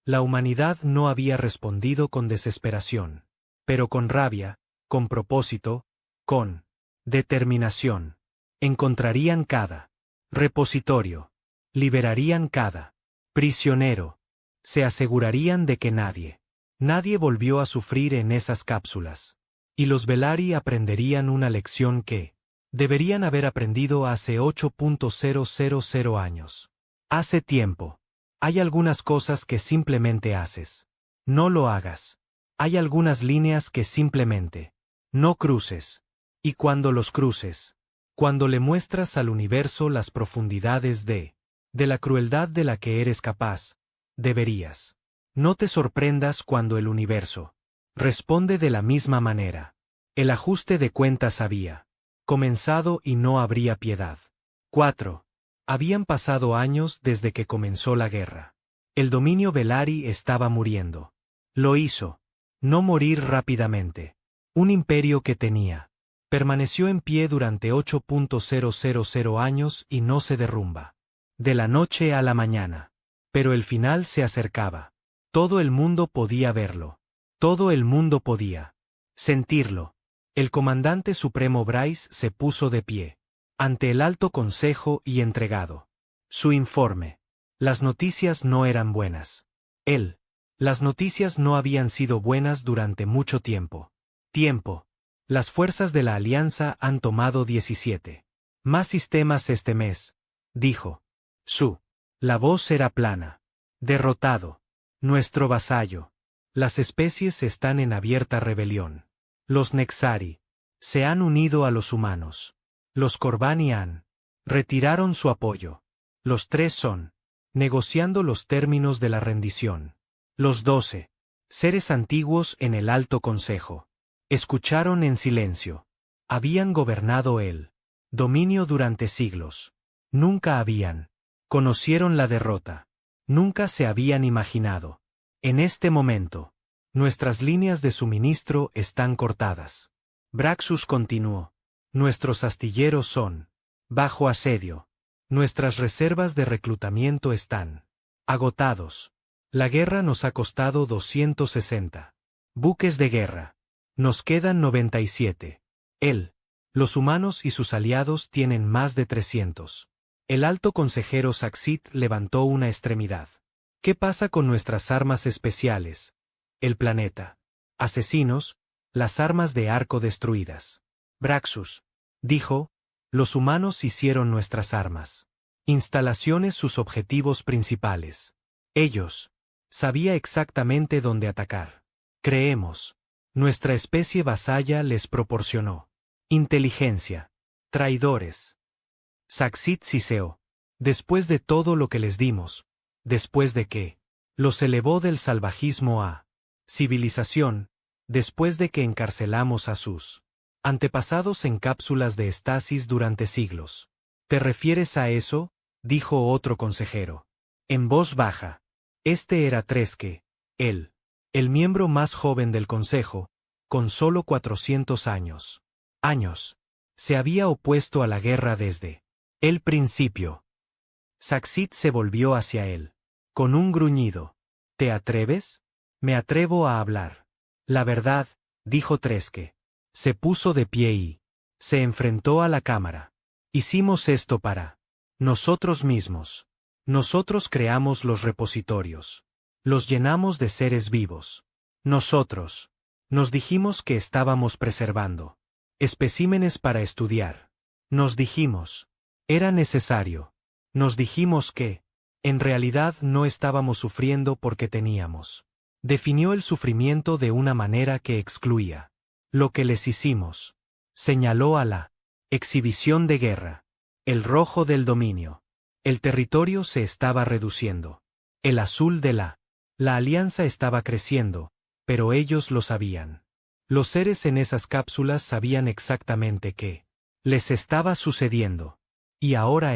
La humanidad no había respondido con desesperación. Pero con rabia, con propósito, con determinación. Encontrarían cada repositorio. Liberarían cada prisionero. Se asegurarían de que nadie volvió a sufrir en esas cápsulas. Y los Velaryi aprenderían una lección que deberían haber aprendido hace 8.000 años. Hace tiempo. Hay algunas cosas que simplemente haces. No lo hagas. Hay algunas líneas que simplemente no cruces. Y cuando los cruces, cuando le muestras al universo las profundidades de la crueldad de la que eres capaz, deberías. No te sorprendas cuando el universo responde de la misma manera. El ajuste de cuentas había comenzado y no habría piedad. 4. Habían pasado años desde que comenzó la guerra. El dominio Velaryi estaba muriendo. Lo hizo. No morir rápidamente. Un imperio que tenía. Permaneció en pie durante 8.000 años y no se derrumba. De la noche a la mañana. Pero el final se acercaba. Todo el mundo podía verlo. Todo el mundo podía sentirlo. El comandante supremo Bryce se puso de pie ante el Alto Consejo y entregado su informe. Las noticias no eran buenas. Las noticias no habían sido buenas durante mucho tiempo. Las fuerzas de la Alianza han tomado 17 más sistemas este mes, dijo. La voz era plana. Derrotado. Nuestro vasallo. Las especies están en abierta rebelión. Los Nexari se han unido a los humanos. Los Corbani retiraron su apoyo. Los 3 son negociando los términos de la rendición. Los 12 seres antiguos en el Alto Consejo escucharon en silencio. Habían gobernado el dominio durante siglos. Nunca habían conocieron la derrota. Nunca se habían imaginado. En este momento, nuestras líneas de suministro están cortadas. Braxus continuó. Nuestros astilleros son bajo asedio. Nuestras reservas de reclutamiento están agotados. La guerra nos ha costado 260 buques de guerra. Nos quedan 97. Los humanos y sus aliados tienen más de 300. El alto consejero Saxit levantó una extremidad. ¿Qué pasa con nuestras armas especiales? El planeta. Asesinos, las armas de arco destruidas. Braxus dijo, los humanos hicieron nuestras armas. Instalaciones sus objetivos principales. Ellos. Sabía exactamente dónde atacar. Creemos. Nuestra especie vasalla les proporcionó. Inteligencia. Traidores. Saxit Siseo. Después de todo lo que les dimos, después de que los elevó del salvajismo a civilización, después de que encarcelamos a sus antepasados en cápsulas de estasis durante siglos. ¿Te refieres a eso?, dijo otro consejero. En voz baja. Este era Treske, el miembro más joven del consejo, con solo 400 años. Se había opuesto a la guerra desde el principio. Saxit se volvió hacia él. Con un gruñido. ¿Te atreves? Me atrevo a hablar. La verdad, dijo Treske. Se puso de pie y se enfrentó a la cámara. Hicimos esto para nosotros mismos. Nosotros creamos los repositorios. Los llenamos de seres vivos. Nosotros. Nos dijimos que estábamos preservando especímenes para estudiar. Nos dijimos. Era necesario. Nos dijimos que, en realidad, no estábamos sufriendo porque teníamos. Definió el sufrimiento de una manera que excluía lo que les hicimos. Señaló a la exhibición de guerra. El rojo del dominio. El territorio se estaba reduciendo. El azul de la alianza estaba creciendo, pero ellos lo sabían. Los seres en esas cápsulas sabían exactamente qué les estaba sucediendo. Y ahora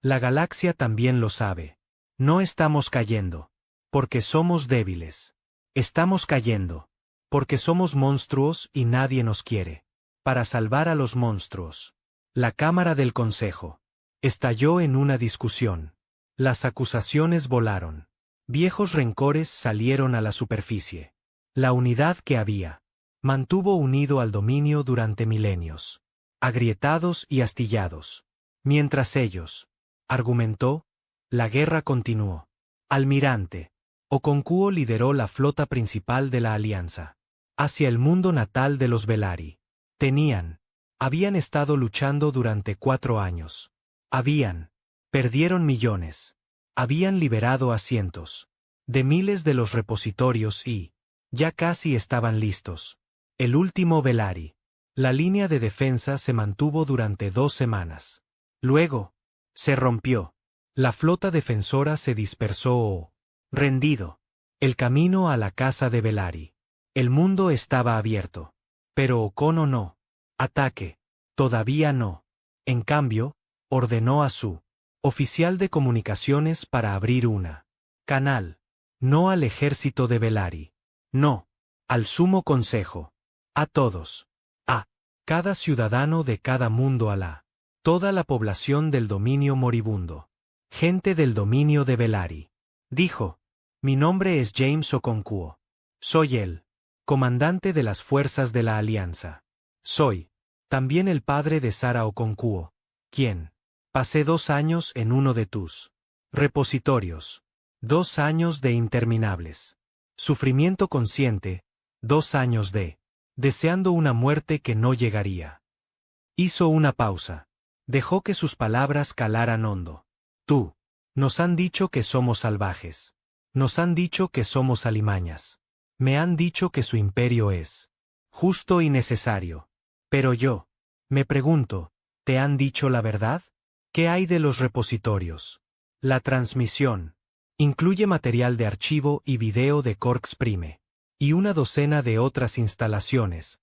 la galaxia también lo sabe. No estamos cayendo porque somos débiles. Estamos cayendo porque somos monstruos y nadie nos quiere. Para salvar a los monstruos. La Cámara del Consejo estalló en una discusión. Las acusaciones volaron. Viejos rencores salieron a la superficie. La unidad que había mantuvo unido al dominio durante milenios. Agrietados y astillados. Mientras ellos, argumentó, la guerra continuó. Almirante Okonkwo lideró la flota principal de la Alianza hacia el mundo natal de los Velari. Habían estado luchando durante 4 años. Perdieron millones. Habían liberado a cientos de miles de los repositorios y ya casi estaban listos. El último Velari. La línea de defensa se mantuvo durante 2 semanas. Luego, se rompió. La flota defensora se dispersó o rendido. El camino a la casa de Velari. El mundo estaba abierto. Pero Okono no. Ataque. Todavía no. En cambio, ordenó a su oficial de comunicaciones para abrir una canal. No al ejército de Velari. No. Al Sumo Consejo. A todos. A cada ciudadano de cada mundo toda la población del dominio moribundo. Gente del dominio de Velari. Dijo. Mi nombre es James Okonkwo. Soy el comandante de las fuerzas de la Alianza. Soy también el padre de Sara Okonkwo, quien pasé 2 años en uno de tus repositorios. 2 años de interminables sufrimiento consciente, 2 años de deseando una muerte que no llegaría. Hizo una pausa. Dejó que sus palabras calaran hondo. Tú. Nos han dicho que somos salvajes. Nos han dicho que somos alimañas. Me han dicho que su imperio es justo y necesario. Pero yo me pregunto, ¿te han dicho la verdad? ¿Qué hay de los repositorios? La transmisión incluye material de archivo y video de Corks Prime, y una docena de otras instalaciones.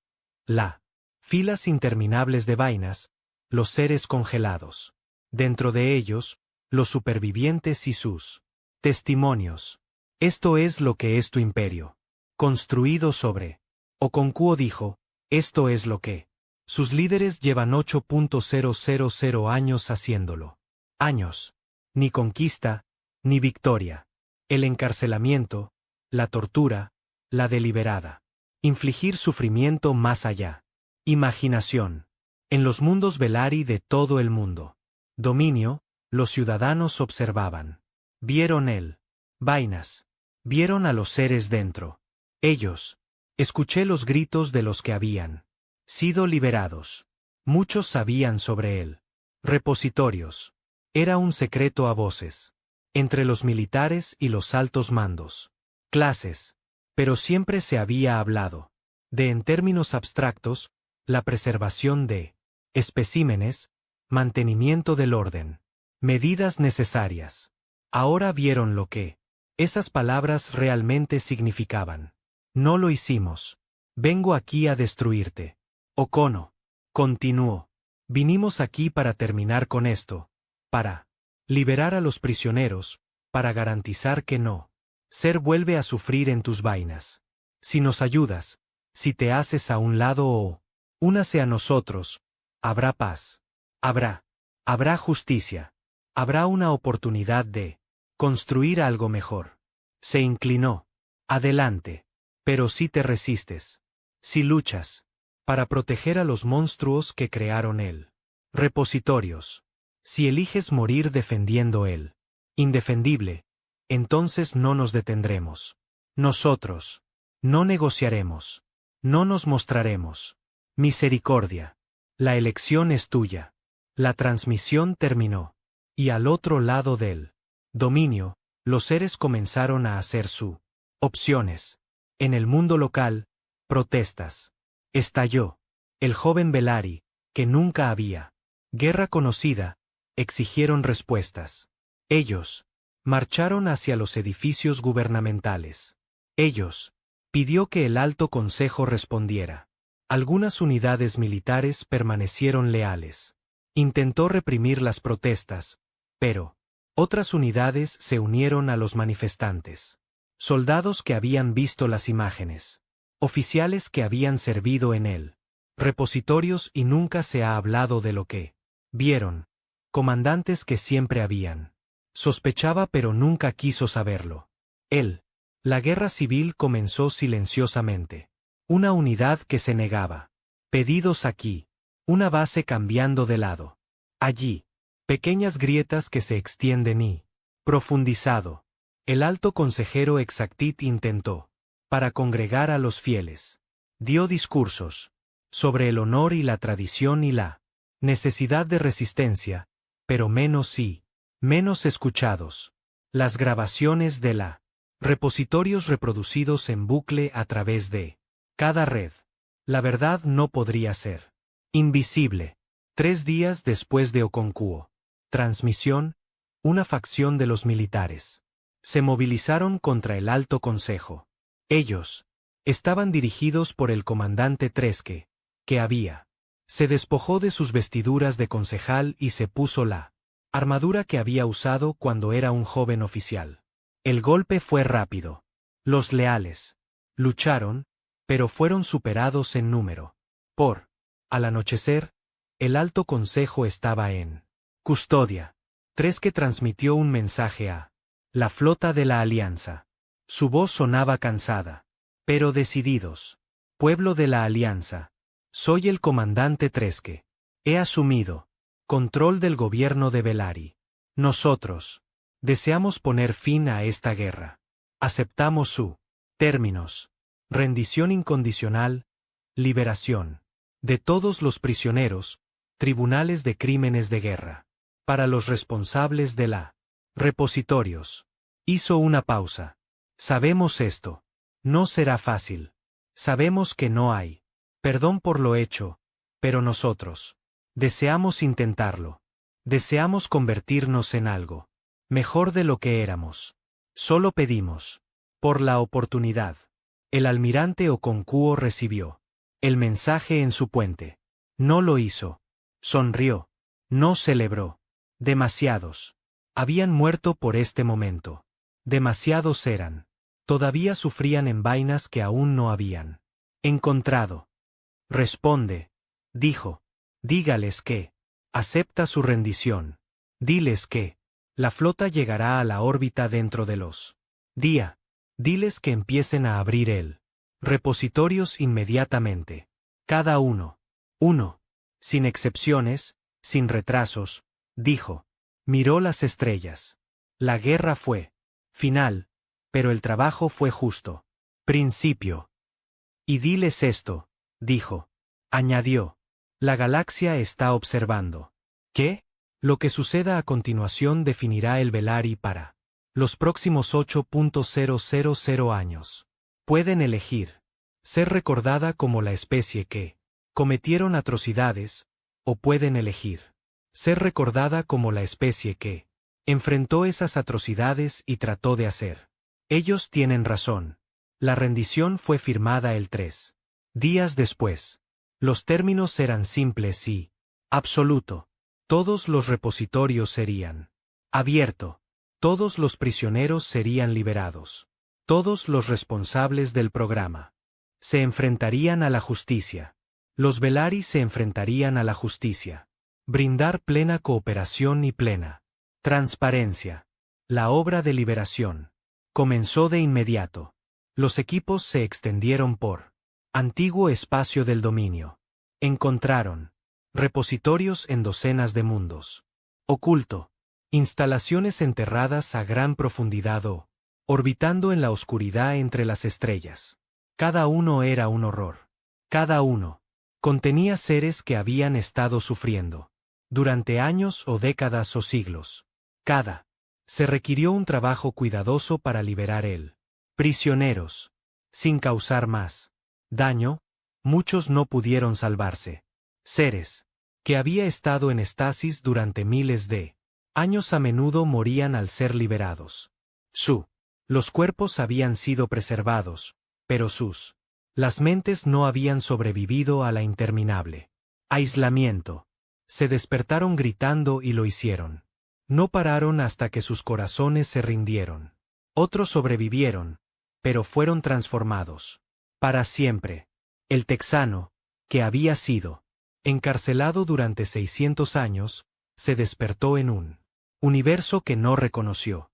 Filas interminables de vainas, los seres congelados. Dentro de ellos, los supervivientes y sus testimonios. Esto es lo que es tu imperio. Construido sobre. Okonkwo dijo, esto es lo que. Sus líderes llevan 8.000 años haciéndolo. Años. Ni conquista, ni victoria. El encarcelamiento, la tortura, la deliberada. Infligir sufrimiento más allá. Imaginación. En los mundos Velari de todo el mundo. Dominio, los ciudadanos observaban. Vieron vainas. Vieron a los seres dentro. Ellos. Escuché los gritos de los que habían sido liberados. Muchos sabían sobre él. Repositorios. Era un secreto a voces. Entre los militares y los altos mandos. Clases. Pero siempre se había hablado de, en términos abstractos, la preservación de especímenes, mantenimiento del orden, medidas necesarias. Ahora vieron lo que esas palabras realmente significaban. No lo hicimos. Vengo aquí a destruirte. Okono. Continuó. Vinimos aquí para terminar con esto. Para liberar a los prisioneros, para garantizar que no ser vuelve a sufrir en tus vainas. Si nos ayudas, si te haces a un lado o únase a nosotros, habrá paz. Habrá justicia. Habrá una oportunidad de construir algo mejor. Se inclinó. Adelante. Pero si te resistes, si luchas, para proteger a los monstruos que crearon él. Repositorios. Si eliges morir defendiendo el indefendible, entonces no nos detendremos. Nosotros no negociaremos. No nos mostraremos. Misericordia. La elección es tuya. La transmisión terminó. Y al otro lado del dominio, los seres comenzaron a hacer su opciones. En el mundo local, protestas. Estalló. El joven Belari, que nunca había guerra conocida, exigieron respuestas. Ellos marcharon hacia los edificios gubernamentales. Ellos pidió que el Alto Consejo respondiera. Algunas unidades militares permanecieron leales. Intentó reprimir las protestas, pero otras unidades se unieron a los manifestantes. Soldados que habían visto las imágenes. Oficiales que habían servido en él. Repositorios y nunca se ha hablado de lo que vieron. Comandantes que siempre habían. Sospechaba pero nunca quiso saberlo. Él. La guerra civil comenzó silenciosamente. Una unidad que se negaba. Pedidos aquí. Una base cambiando de lado. Allí. Pequeñas grietas que se extienden y profundizado. El alto consejero Exactit intentó. Para congregar a los fieles. Dio discursos. Sobre el honor y la tradición y la necesidad de resistencia, pero menos escuchados. Las grabaciones de la repositorios reproducidos en bucle a través de cada red. La verdad no podría ser invisible. 3 días después de Oconquo. Transmisión, una facción de los militares se movilizaron contra el Alto Consejo. Ellos estaban dirigidos por el comandante Tresque, que se despojó de sus vestiduras de concejal y se puso la armadura que había usado cuando era un joven oficial. El golpe fue rápido. Los leales lucharon, pero fueron superados en número. Al anochecer, el Alto Consejo estaba en custodia. Tresque transmitió un mensaje a la flota de la Alianza. Su voz sonaba cansada, pero decididos. Pueblo de la Alianza. Soy el comandante Tresque. He asumido control del gobierno de Belari. Nosotros deseamos poner fin a esta guerra. Aceptamos su términos. Rendición incondicional, liberación de todos los prisioneros, tribunales de crímenes de guerra. Para los responsables de la repositorios. Hizo una pausa. Sabemos esto. No será fácil. Sabemos que no hay perdón por lo hecho, pero nosotros deseamos intentarlo. Deseamos convertirnos en algo mejor de lo que éramos. Solo pedimos por la oportunidad. El almirante Oconquo recibió el mensaje en su puente. No lo hizo. Sonrió. No celebró. Demasiados habían muerto por este momento. Demasiados eran. Todavía sufrían en vainas que aún no habían encontrado. Responde, dijo. Dígales que acepta su rendición. Diles que la flota llegará a la órbita dentro de los días. Diles que empiecen a abrir el repositorios inmediatamente. Cada uno. Sin excepciones, sin retrasos, dijo. Miró las estrellas. La guerra fue final, pero el trabajo fue justo. Principio. Y diles esto, dijo. Añadió. La galaxia está observando. ¿Qué? Lo que suceda a continuación definirá el Velari para los próximos 8.000 años. Pueden elegir ser recordada como la especie que cometieron atrocidades, o pueden elegir ser recordada como la especie que enfrentó esas atrocidades y trató de hacer. Ellos tienen razón. La rendición fue firmada el 3 días después. Los términos eran simples y absoluto. Todos los repositorios serían abierto. Todos los prisioneros serían liberados. Todos los responsables del programa se enfrentarían a la justicia. Los Velari se enfrentarían a la justicia. Brindar plena cooperación y plena transparencia. La obra de liberación comenzó de inmediato. Los equipos se extendieron por antiguo espacio del dominio. Encontraron repositorios en docenas de mundos. Oculto. Instalaciones enterradas a gran profundidad o orbitando en la oscuridad entre las estrellas. Cada uno era un horror. Cada uno contenía seres que habían estado sufriendo durante años o décadas o siglos. Cada se requirió un trabajo cuidadoso para liberar el prisioneros. Sin causar más daño, muchos no pudieron salvarse. Seres que había estado en estasis durante miles de años a menudo morían al ser liberados. Los cuerpos habían sido preservados, pero las mentes no habían sobrevivido a la interminable aislamiento. Se despertaron gritando y lo hicieron. No pararon hasta que sus corazones se rindieron. Otros sobrevivieron, pero fueron transformados para siempre. El texano, que había sido encarcelado durante 600 años, se despertó en un universo que no reconoció.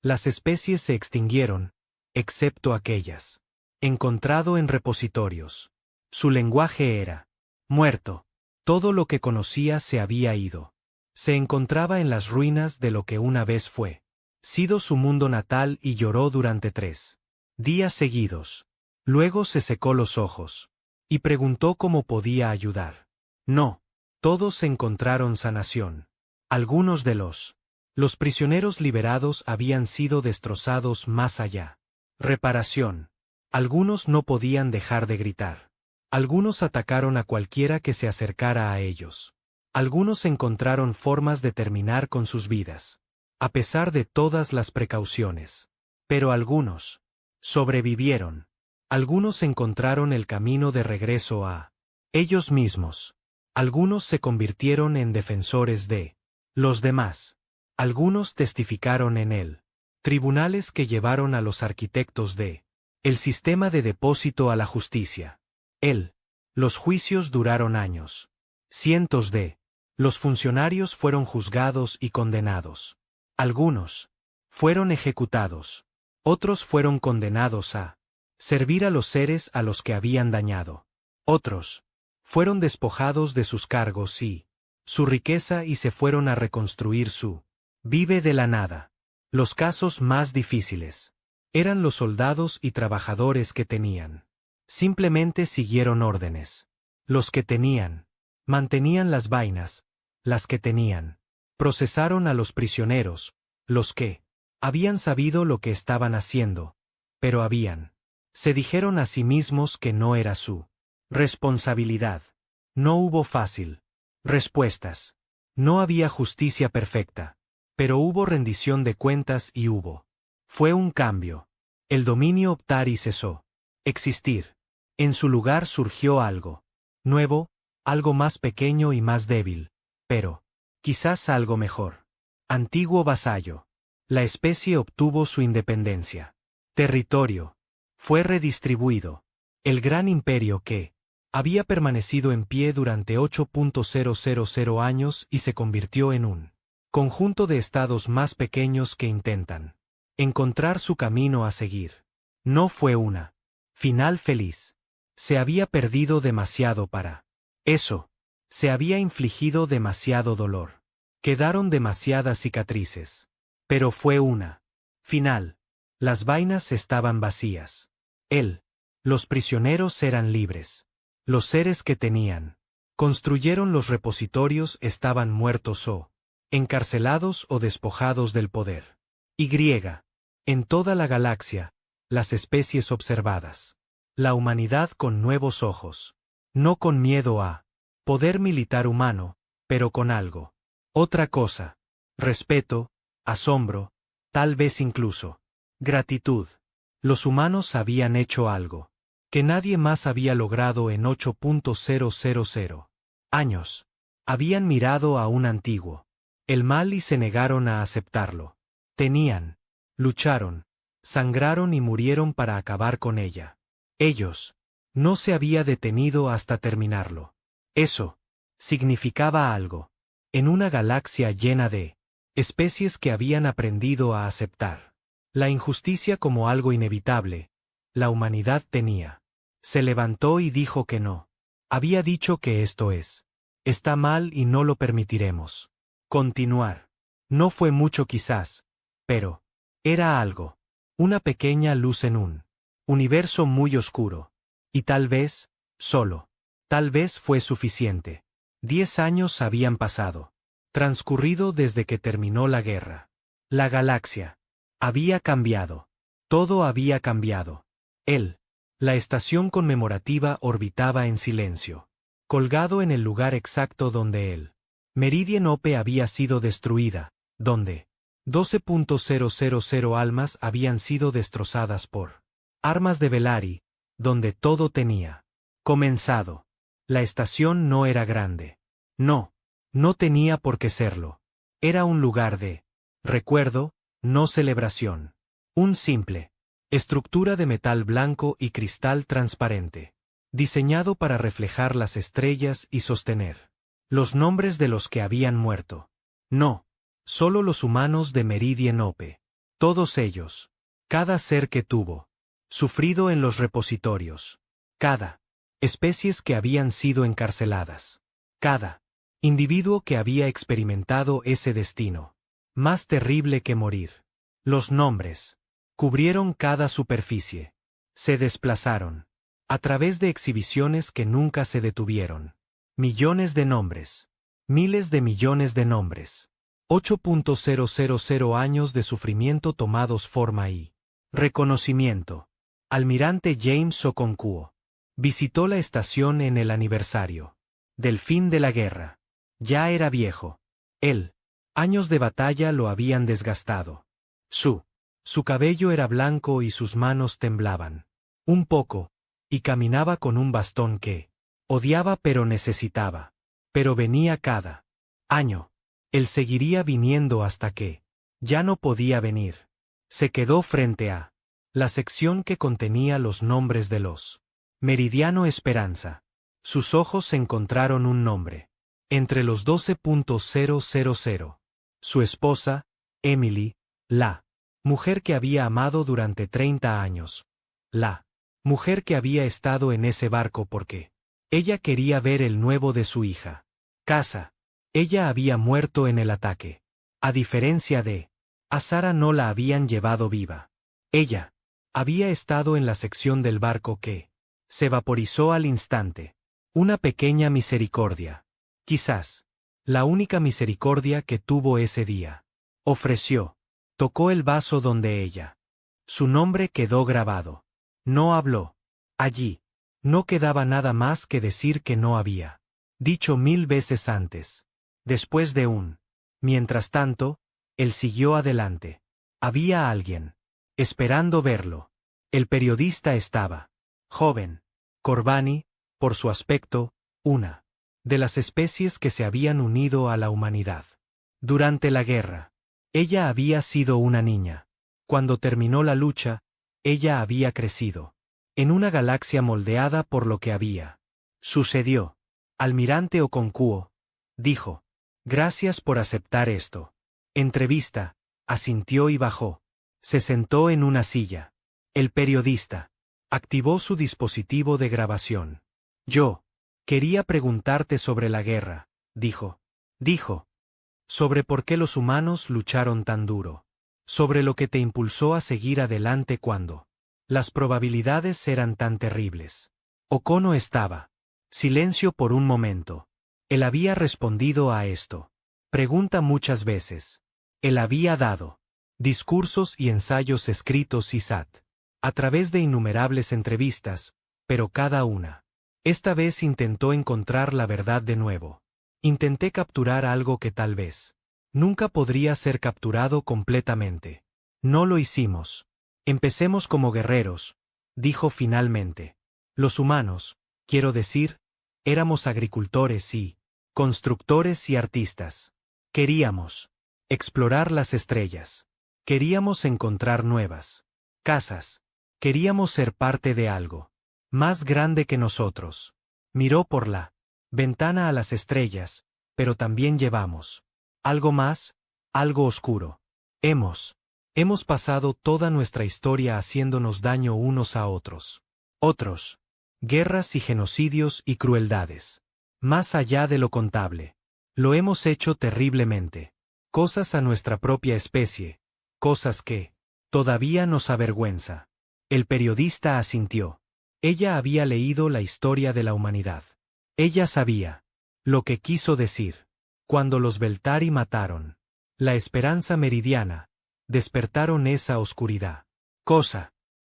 Las especies se extinguieron, excepto aquellas encontrado en repositorios. Su lenguaje era muerto. Todo lo que conocía se había ido. Se encontraba en las ruinas de lo que una vez fue sido su mundo natal y lloró durante 3 días seguidos. Luego se secó los ojos y preguntó cómo podía ayudar. No. Todos encontraron sanación. Algunos de los prisioneros liberados habían sido destrozados más allá. Reparación. Algunos no podían dejar de gritar. Algunos atacaron a cualquiera que se acercara a ellos. Algunos encontraron formas de terminar con sus vidas, a pesar de todas las precauciones. Pero algunos sobrevivieron. Algunos encontraron el camino de regreso a ellos mismos. Algunos se convirtieron en defensores de los demás. Algunos testificaron en él. Tribunales que llevaron a los arquitectos de el sistema de depósito a la justicia. Los juicios duraron años. Cientos de los funcionarios fueron juzgados y condenados. Algunos fueron ejecutados. Otros fueron condenados a servir a los seres a los que habían dañado. Otros fueron despojados de sus cargos y su riqueza y se fueron a reconstruir su vive de la nada. Los casos más difíciles eran los soldados y trabajadores que tenían. Simplemente siguieron órdenes. Los que tenían mantenían las vainas. Las que tenían procesaron a los prisioneros. Los que habían sabido lo que estaban haciendo, pero se dijeron a sí mismos que no era su responsabilidad. No hubo fácil respuestas. No había justicia perfecta, pero hubo rendición de cuentas y fue un cambio. El dominio Ptari cesó existir. En su lugar surgió algo nuevo, algo más pequeño y más débil, pero quizás algo mejor. Antiguo vasallo. La especie obtuvo su independencia. Territorio fue redistribuido. El gran imperio que había permanecido en pie durante 8.000 años y se convirtió en un conjunto de estados más pequeños que intentan encontrar su camino a seguir. No fue una final feliz. Se había perdido demasiado para eso. Se había infligido demasiado dolor. Quedaron demasiadas cicatrices. Pero fue una final. Las vainas estaban vacías. Los prisioneros eran libres. Los seres que tenían Construyeron los repositorios, estaban muertos o encarcelados o despojados del poder. Y. En toda la galaxia, las especies observadas. La humanidad con nuevos ojos. No con miedo a poder militar humano, pero con algo. Otra cosa. Respeto, asombro, tal vez incluso gratitud. Los humanos habían hecho algo que nadie más había logrado en 8.000 años. Habían mirado a un antiguo el mal y se negaron a aceptarlo. Lucharon, sangraron y murieron para acabar con ella. Ellos. No se había detenido hasta terminarlo. Eso significaba algo. En una galaxia llena de especies que habían aprendido a aceptar la injusticia como algo inevitable, la humanidad tenía. Se levantó y dijo que no. Había dicho que esto está mal y no lo permitiremos. Continuar. No fue mucho quizás, pero era algo. Una pequeña luz en un universo muy oscuro. Y tal vez, tal vez fue suficiente. 10 años habían pasado. Transcurrido desde que terminó la guerra. La galaxia había cambiado. Todo había cambiado. La estación conmemorativa orbitaba en silencio. Colgado en el lugar exacto donde Meridian Ope había sido destruida, donde 12.000 almas habían sido destrozadas por armas de Velari, donde todo tenía comenzado. La estación no era grande. No tenía por qué serlo. Era un lugar de recuerdo, no celebración. Un simple estructura de metal blanco y cristal transparente, diseñado para reflejar las estrellas y sostener los nombres de los que habían muerto. No, solo los humanos de Meridian Ope. Todos ellos. Cada ser que tuvo sufrido en los repositorios. Cada especies que habían sido encarceladas. Cada individuo que había experimentado ese destino. Más terrible que morir. Los nombres cubrieron cada superficie. Se desplazaron a través de exhibiciones que nunca se detuvieron. Millones de nombres. Miles de millones de nombres. 8.000 años de sufrimiento tomados forma y reconocimiento. Almirante James Okonkwo visitó la estación en el aniversario del fin de la guerra. Ya era viejo. Años de batalla lo habían desgastado. Su cabello era blanco y sus manos temblaban un poco, y caminaba con un bastón que odiaba pero necesitaba. Pero venía cada año. Él seguiría viniendo hasta que ya no podía venir. Se quedó frente a la sección que contenía los nombres de los Meridiano Esperanza. Sus ojos encontraron un nombre. Entre los 12.000. Su esposa, Emily, la mujer que había amado durante 30 años. La mujer que había estado en ese barco porque ella quería ver el nuevo de su hija. Casa. Ella había muerto en el ataque. A diferencia de a Sara, no la habían llevado viva. Ella había estado en la sección del barco que se vaporizó al instante. Una pequeña misericordia. Quizás la única misericordia que tuvo ese día. Ofreció. Tocó el vaso donde ella. Su nombre quedó grabado. No habló. Allí no quedaba nada más que decir que no había dicho 1000 veces antes. Después de mientras tanto, él siguió adelante. Había alguien esperando verlo. El periodista estaba joven. Corbani, por su aspecto, una de las especies que se habían unido a la humanidad. Durante la guerra, ella había sido una niña. Cuando terminó la lucha, ella había crecido en una galaxia moldeada por lo que había sucedió. Almirante Okonkwo dijo: gracias por aceptar esto. Entrevista. Asintió y bajó. Se sentó en una silla. El periodista activó su dispositivo de grabación. Yo quería preguntarte sobre la guerra, dijo. Sobre por qué los humanos lucharon tan duro. Sobre lo que te impulsó a seguir adelante cuando las probabilidades eran tan terribles. Okono estaba. Silencio por un momento. Él había respondido a esto. Pregunta muchas veces. Él había dado discursos y ensayos escritos y a través de innumerables entrevistas, pero cada una. Esta vez intentó encontrar la verdad de nuevo. Intenté capturar algo que tal vez nunca podría ser capturado completamente. No lo hicimos. Empecemos como guerreros, dijo finalmente. Los humanos, quiero decir, éramos agricultores y constructores y artistas. Queríamos explorar las estrellas. Queríamos encontrar nuevas casas. Queríamos ser parte de algo más grande que nosotros. Miró por la ventana a las estrellas, pero también llevamos algo más, algo oscuro. Hemos pasado toda nuestra historia haciéndonos daño unos a otros. Otros, guerras y genocidios y crueldades. Más allá de lo contable. Lo hemos hecho terriblemente. Cosas a nuestra propia especie. Cosas que todavía nos avergüenza. El periodista asintió. Ella había leído la historia de la humanidad. Ella sabía lo que quiso decir. Cuando los Beltari mataron la esperanza meridiana, despertaron esa oscuridad.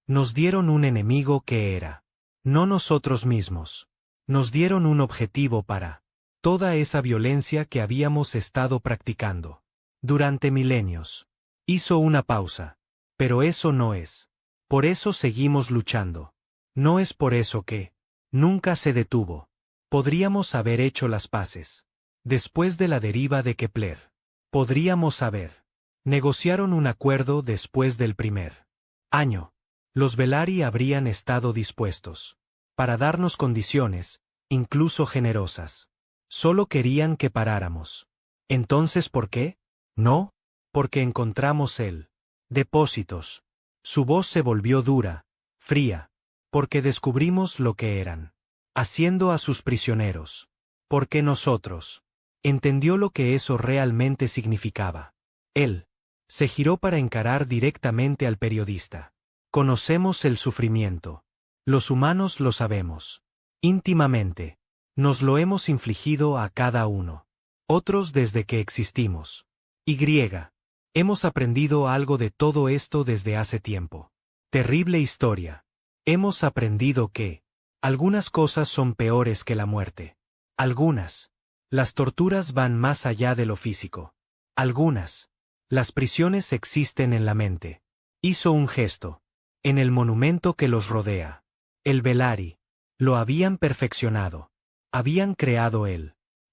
Nos dieron un enemigo que era no nosotros mismos. Nos dieron un objetivo para toda esa violencia que habíamos estado practicando durante milenios. Hizo una pausa. Pero eso no es. Por eso seguimos luchando. No es por eso que nunca se detuvo. Podríamos haber hecho las paces. Después de la deriva de Kepler. Podríamos haber. Negociaron un acuerdo después del primer año. Los Belari habrían estado dispuestos para darnos condiciones, incluso generosas. Solo querían que paráramos. Entonces, ¿por qué? No, porque encontramos depósitos. Su voz se volvió dura, fría. Porque descubrimos lo que eran haciendo a sus prisioneros. Porque nosotros. Entendió lo que eso realmente significaba. Él se giró para encarar directamente al periodista. Conocemos el sufrimiento. Los humanos lo sabemos. Íntimamente. Nos lo hemos infligido a cada uno. Otros desde que existimos. Hemos aprendido algo de todo esto desde hace tiempo. Terrible historia. Hemos aprendido que algunas cosas son peores que la muerte. Algunas. Las torturas van más allá de lo físico. Algunas. Las prisiones existen en la mente. Hizo un gesto. En el monumento que los rodea. El Belari. Lo habían perfeccionado. Habían creado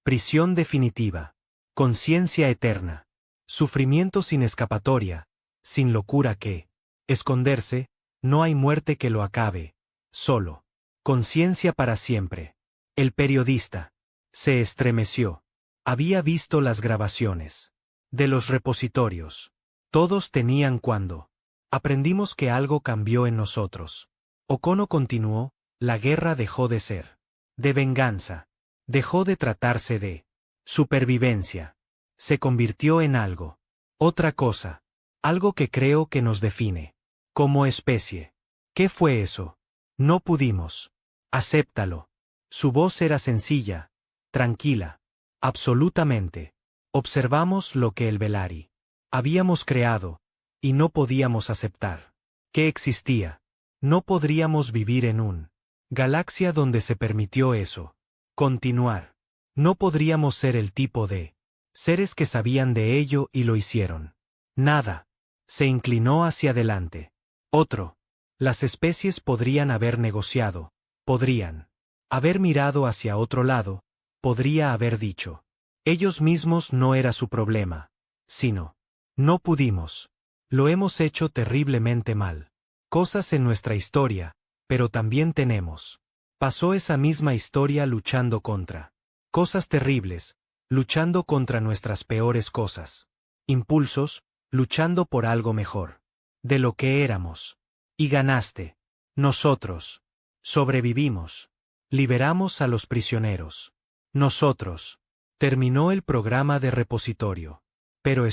prisión definitiva. Conciencia eterna. Sufrimiento sin escapatoria. Sin locura que esconderse. No hay muerte que lo acabe. Solo. Conciencia para siempre. El periodista se estremeció. Había visto las grabaciones de los repositorios. Todos tenían cuando aprendimos que algo cambió en nosotros. Okono continuó, la guerra dejó de ser de venganza. Dejó de tratarse de supervivencia. Se convirtió en algo. Otra cosa. Algo que creo que nos define. Como especie. ¿Qué fue eso? No pudimos. Acéptalo. Su voz era sencilla, tranquila. Absolutamente. Observamos lo que el Belari habíamos creado, y no podíamos aceptar que existía. No podríamos vivir en un galaxia donde se permitió eso. Continuar. No podríamos ser el tipo de seres que sabían de ello y lo hicieron. Nada. Se inclinó hacia adelante. Otro. Las especies podrían haber negociado, podrían haber mirado hacia otro lado, podría haber dicho. Ellos mismos no era su problema, sino. No pudimos. Lo hemos hecho terriblemente mal. Cosas en nuestra historia, pero también tenemos. Pasó esa misma historia luchando contra cosas terribles, luchando contra nuestras peores cosas. Impulsos, luchando por algo mejor. De lo que éramos. Y ganaste. Nosotros. Sobrevivimos. Liberamos a los prisioneros. Nosotros. Terminó el programa de repositorio. Pero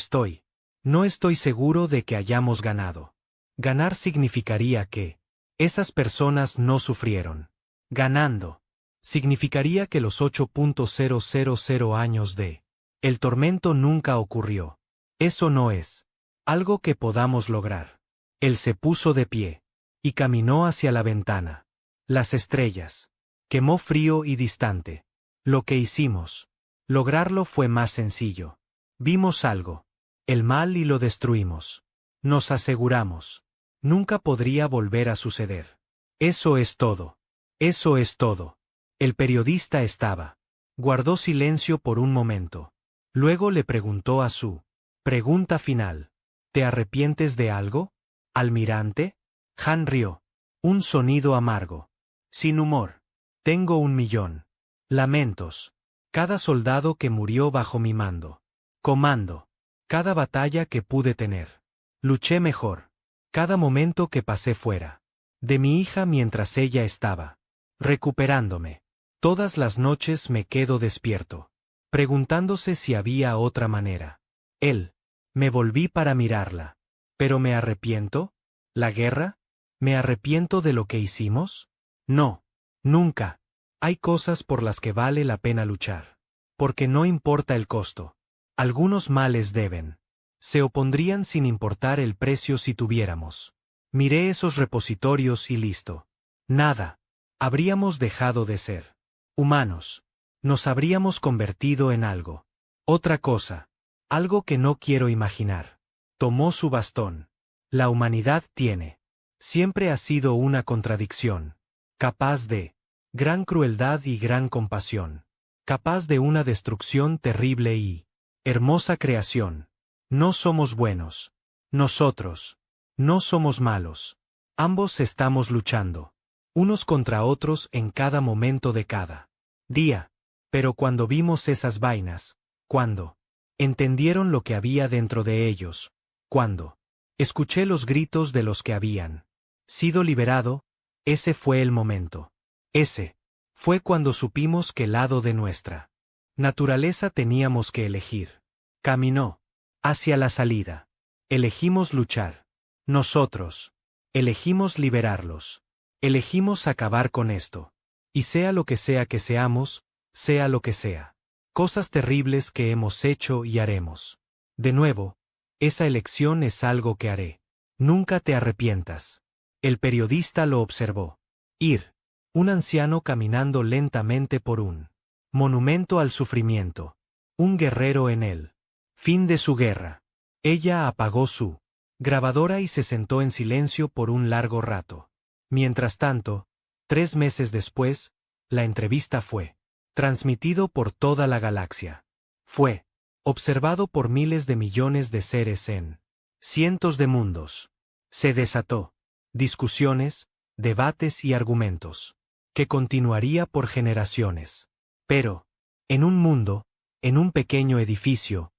no estoy seguro de que hayamos ganado. Ganar significaría que esas personas no sufrieron. Ganando Significaría que los 8.000 años de el tormento nunca ocurrió. Eso no es algo que podamos lograr. Él se puso de pie y caminó hacia la ventana. Las estrellas. Quemó frío y distante. Lo que hicimos. Lograrlo fue más sencillo. Vimos algo. El mal y lo destruimos. Nos aseguramos. Nunca podría volver a suceder. Eso es todo. Eso es todo. El periodista estaba. Guardó silencio por un momento. Luego le preguntó a su pregunta final. ¿Te arrepientes de algo, almirante? Han rió. Un sonido amargo. Sin humor. Tengo 1.000.000. Lamentos. Cada soldado que murió bajo mi mando. Comando. Cada batalla que pude tener. Luché mejor. Cada momento que pasé fuera de mi hija mientras ella estaba recuperándome. Todas las noches me quedo despierto, preguntándose si había otra manera. Él. Me volví para mirarla. ¿Pero me arrepiento? ¿La guerra? ¿Me arrepiento de lo que hicimos? No. Nunca. Hay cosas por las que vale la pena luchar. Porque no importa el costo. Algunos males deben. Se opondrían sin importar el precio si tuviéramos. Miré esos repositorios y listo. Nada. Habríamos dejado de ser humanos. Nos habríamos convertido en algo. Otra cosa. Algo que no quiero imaginar. Tomó su bastón. La humanidad tiene. Siempre ha sido una contradicción. Capaz de gran crueldad y gran compasión. Capaz de una destrucción terrible y hermosa creación. No somos buenos. Nosotros. No somos malos. Ambos estamos luchando. Unos contra otros en cada momento de cada día. Pero cuando vimos esas vainas, cuando entendieron lo que había dentro de ellos, cuando escuché los gritos de los que habían sido liberado, ese fue el momento. Ese fue cuando supimos qué lado de nuestra naturaleza teníamos que elegir. Caminó hacia la salida. Elegimos luchar. Nosotros elegimos liberarlos. Elegimos acabar con esto. Y sea lo que sea que seamos, sea lo que sea. Cosas terribles que hemos hecho y haremos. De nuevo, esa elección es algo que haré. Nunca te arrepientas. El periodista lo observó. Ir. Un anciano caminando lentamente por un monumento al sufrimiento. Un guerrero en él. Fin de su guerra. Ella apagó su grabadora y se sentó en silencio por un largo rato. Mientras tanto, 3 meses después, la entrevista fue transmitido por toda la galaxia. Fue observado por miles de millones de seres en cientos de mundos. Se desató discusiones, debates y argumentos, que continuaría por generaciones. Pero, en un mundo, en un pequeño edificio,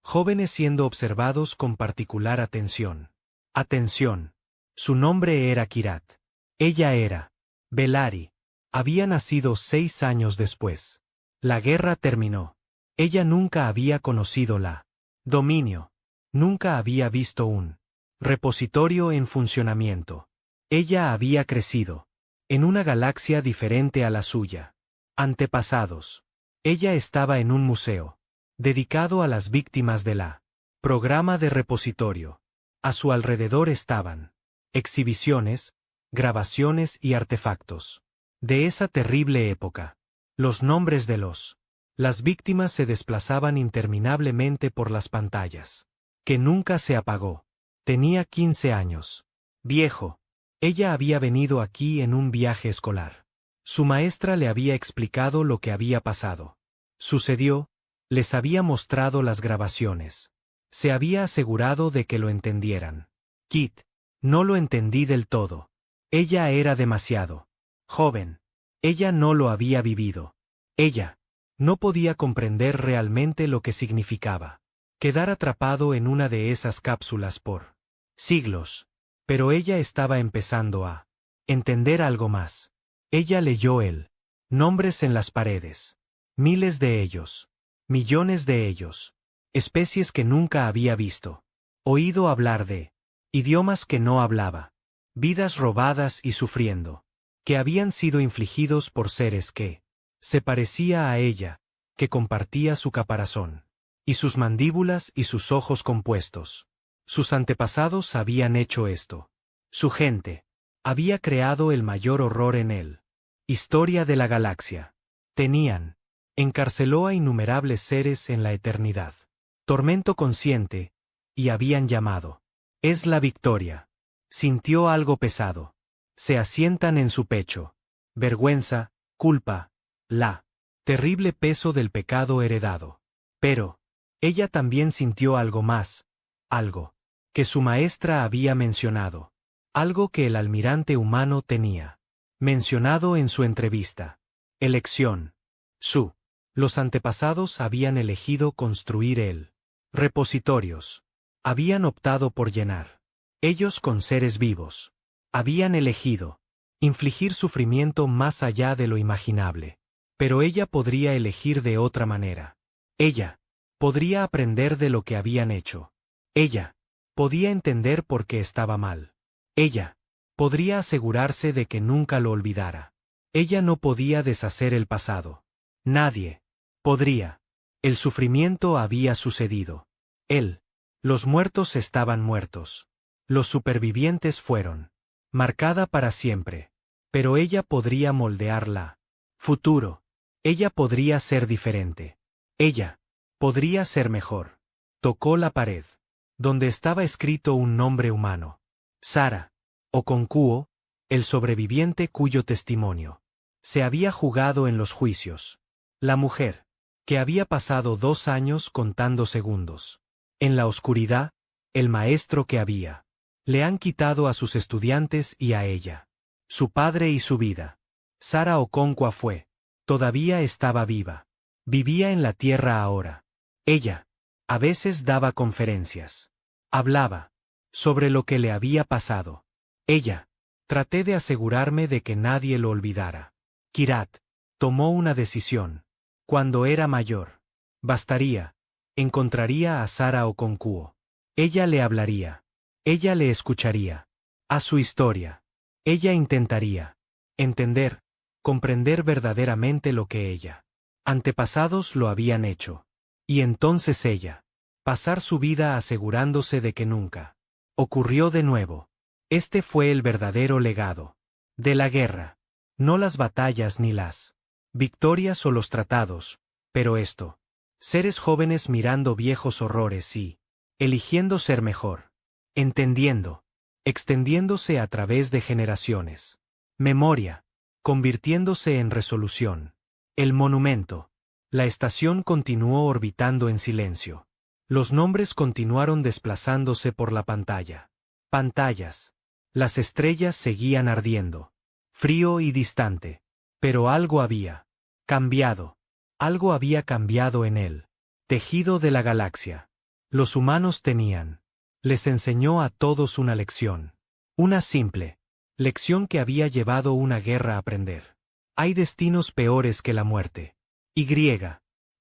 jóvenes siendo observados con particular atención. Atención. Su nombre era Kirat. Ella era Belari. Había nacido 6 años después. La guerra terminó. Ella nunca había conocido la dominio. Nunca había visto un repositorio en funcionamiento. Ella había crecido en una galaxia diferente a la suya. Antepasados. Ella estaba en un museo dedicado a las víctimas de la programa de repositorio. A su alrededor estaban exhibiciones, grabaciones y artefactos de esa terrible época. Los nombres de las víctimas se desplazaban interminablemente por las pantallas. Que nunca se apagó. Tenía 15 años. Viejo. Ella había venido aquí en un viaje escolar. Su maestra le había explicado lo que había pasado. Sucedió, les había mostrado las grabaciones. Se había asegurado de que lo entendieran. Kit. No lo entendí del todo. Ella era demasiado joven. Ella no lo había vivido. Ella no podía comprender realmente lo que significaba quedar atrapado en una de esas cápsulas por siglos. Pero ella estaba empezando a entender algo más. Ella leyó el nombres en las paredes. Miles de ellos. Millones de ellos. Especies que nunca había visto. Oído hablar de idiomas que no hablaba. Vidas robadas y sufriendo. que habían sido infligidos por seres que se parecía a ella, que compartía su caparazón, y sus mandíbulas y sus ojos compuestos. Sus antepasados habían hecho esto. Su gente había creado el mayor horror en él. Historia de la galaxia. Tenían. Encarceló a innumerables seres en la eternidad. Tormento consciente, y habían llamado. Es la victoria. Sintió algo pesado. Se asientan en su pecho. Vergüenza, culpa, la terrible peso del pecado heredado. Pero, ella también sintió algo más, algo que su maestra había mencionado, algo que el almirante humano tenía mencionado en su entrevista. Elección. Los antepasados habían elegido construir el repositorios. Habían optado por llenar ellos con seres vivos. Habían elegido infligir sufrimiento más allá de lo imaginable. Pero ella podría elegir de otra manera. Ella podría aprender de lo que habían hecho. Ella podía entender por qué estaba mal. Ella podría asegurarse de que nunca lo olvidara. Ella no podía deshacer el pasado. Nadie podría. El sufrimiento había sucedido. Él. Los muertos estaban muertos. Los supervivientes fueron marcada para siempre. Pero ella podría moldearla. Futuro. Ella podría ser diferente. Ella podría ser mejor. Tocó la pared, donde estaba escrito un nombre humano. Sara Okonkwo, el sobreviviente cuyo testimonio se había jugado en los juicios. La mujer, que había pasado 2 años contando segundos. En la oscuridad, el maestro que había. Le han quitado a sus estudiantes y a ella. Su padre y su vida. Sara Okonkwo fue. Todavía estaba viva. Vivía en la tierra ahora. Ella. A veces daba conferencias. Hablaba. Sobre lo que le había pasado. Ella. Traté de asegurarme de que nadie lo olvidara. Kirat. Tomó una decisión. Cuando era mayor. Bastaría. Encontraría a Sara Okonkwo. Ella le hablaría. Ella le escucharía. A su historia. Ella intentaría entender, comprender verdaderamente lo que ella. Antepasados lo habían hecho. Y entonces ella. Pasar su vida asegurándose de que nunca ocurrió de nuevo. Este fue el verdadero legado. De la guerra. No las batallas ni las victorias o los tratados, pero esto. Seres jóvenes mirando viejos horrores y eligiendo ser mejor. Entendiendo. Extendiéndose a través de generaciones. Memoria. Convirtiéndose en resolución. El monumento. La estación continuó orbitando en silencio. Los nombres continuaron desplazándose por la pantalla. Pantallas. Las estrellas seguían ardiendo. Frío y distante. Pero algo había cambiado. Algo había cambiado en él. Tejido de la galaxia. Los humanos tenían. Les enseñó a todos una lección. Una simple lección que había llevado una guerra a aprender. Hay destinos peores que la muerte. Y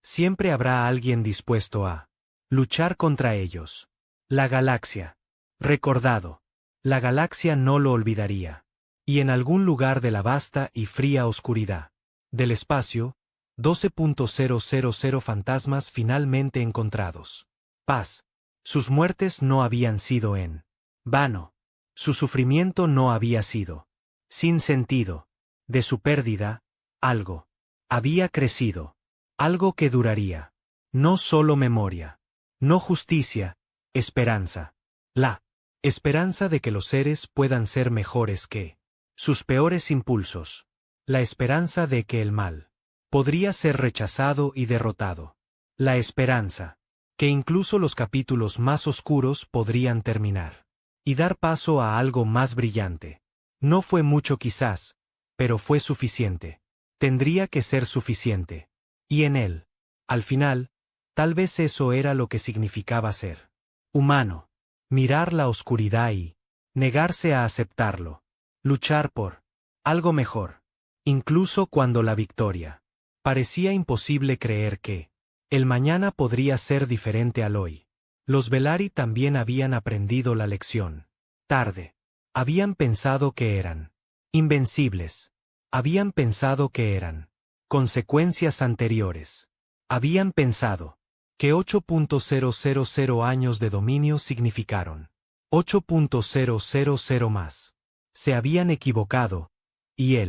siempre habrá alguien dispuesto a luchar contra ellos. La galaxia. Recordado. La galaxia no lo olvidaría. Y en algún lugar de la vasta y fría oscuridad del espacio, 12.000 fantasmas finalmente encontrados. Paz. Sus muertes no habían sido en vano. Su sufrimiento no había sido sin sentido. De su pérdida, algo había crecido. Algo que duraría. No solo memoria. No justicia, esperanza. La esperanza de que los seres puedan ser mejores que sus peores impulsos. La esperanza de que el mal podría ser rechazado y derrotado. La esperanza que incluso los capítulos más oscuros podrían terminar y dar paso a algo más brillante. No fue mucho quizás, pero fue suficiente. Tendría que ser suficiente. Y en él, al final, tal vez eso era lo que significaba ser humano. Mirar la oscuridad y negarse a aceptarlo. Luchar por algo mejor. Incluso cuando la victoria parecía imposible creer que el mañana podría ser diferente al hoy. Los Velari también habían aprendido la lección. Tarde. Habían pensado que eran Invencibles. Habían pensado que eran consecuencias anteriores. Habían pensado que 8.000 años de dominio significaron 8.000 más. Se habían equivocado, y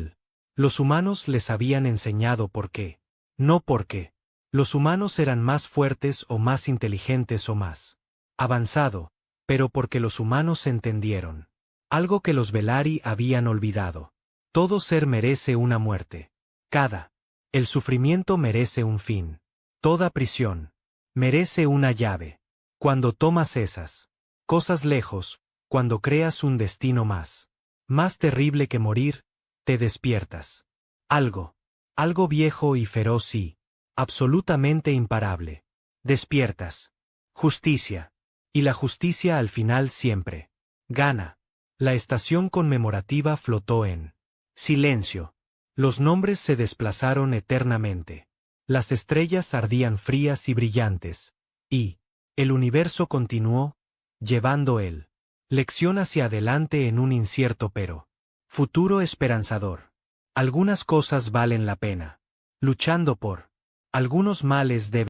los humanos les habían enseñado por qué. No porque los humanos eran más fuertes o más inteligentes o más avanzado, pero porque los humanos entendieron algo que los Velari habían olvidado. Todo ser merece una muerte. El sufrimiento merece un fin. Toda prisión merece una llave. Cuando tomas esas cosas lejos, cuando creas un destino más terrible que morir, te despiertas. Algo viejo y feroz y absolutamente imparable. Despiertas. Justicia. Y la justicia al final siempre gana. La estación conmemorativa flotó en silencio. Los nombres se desplazaron eternamente. Las estrellas ardían frías y brillantes. Y el universo continuó, llevando lección hacia adelante en un incierto pero futuro esperanzador. Algunas cosas valen la pena. Luchando por algunos males deben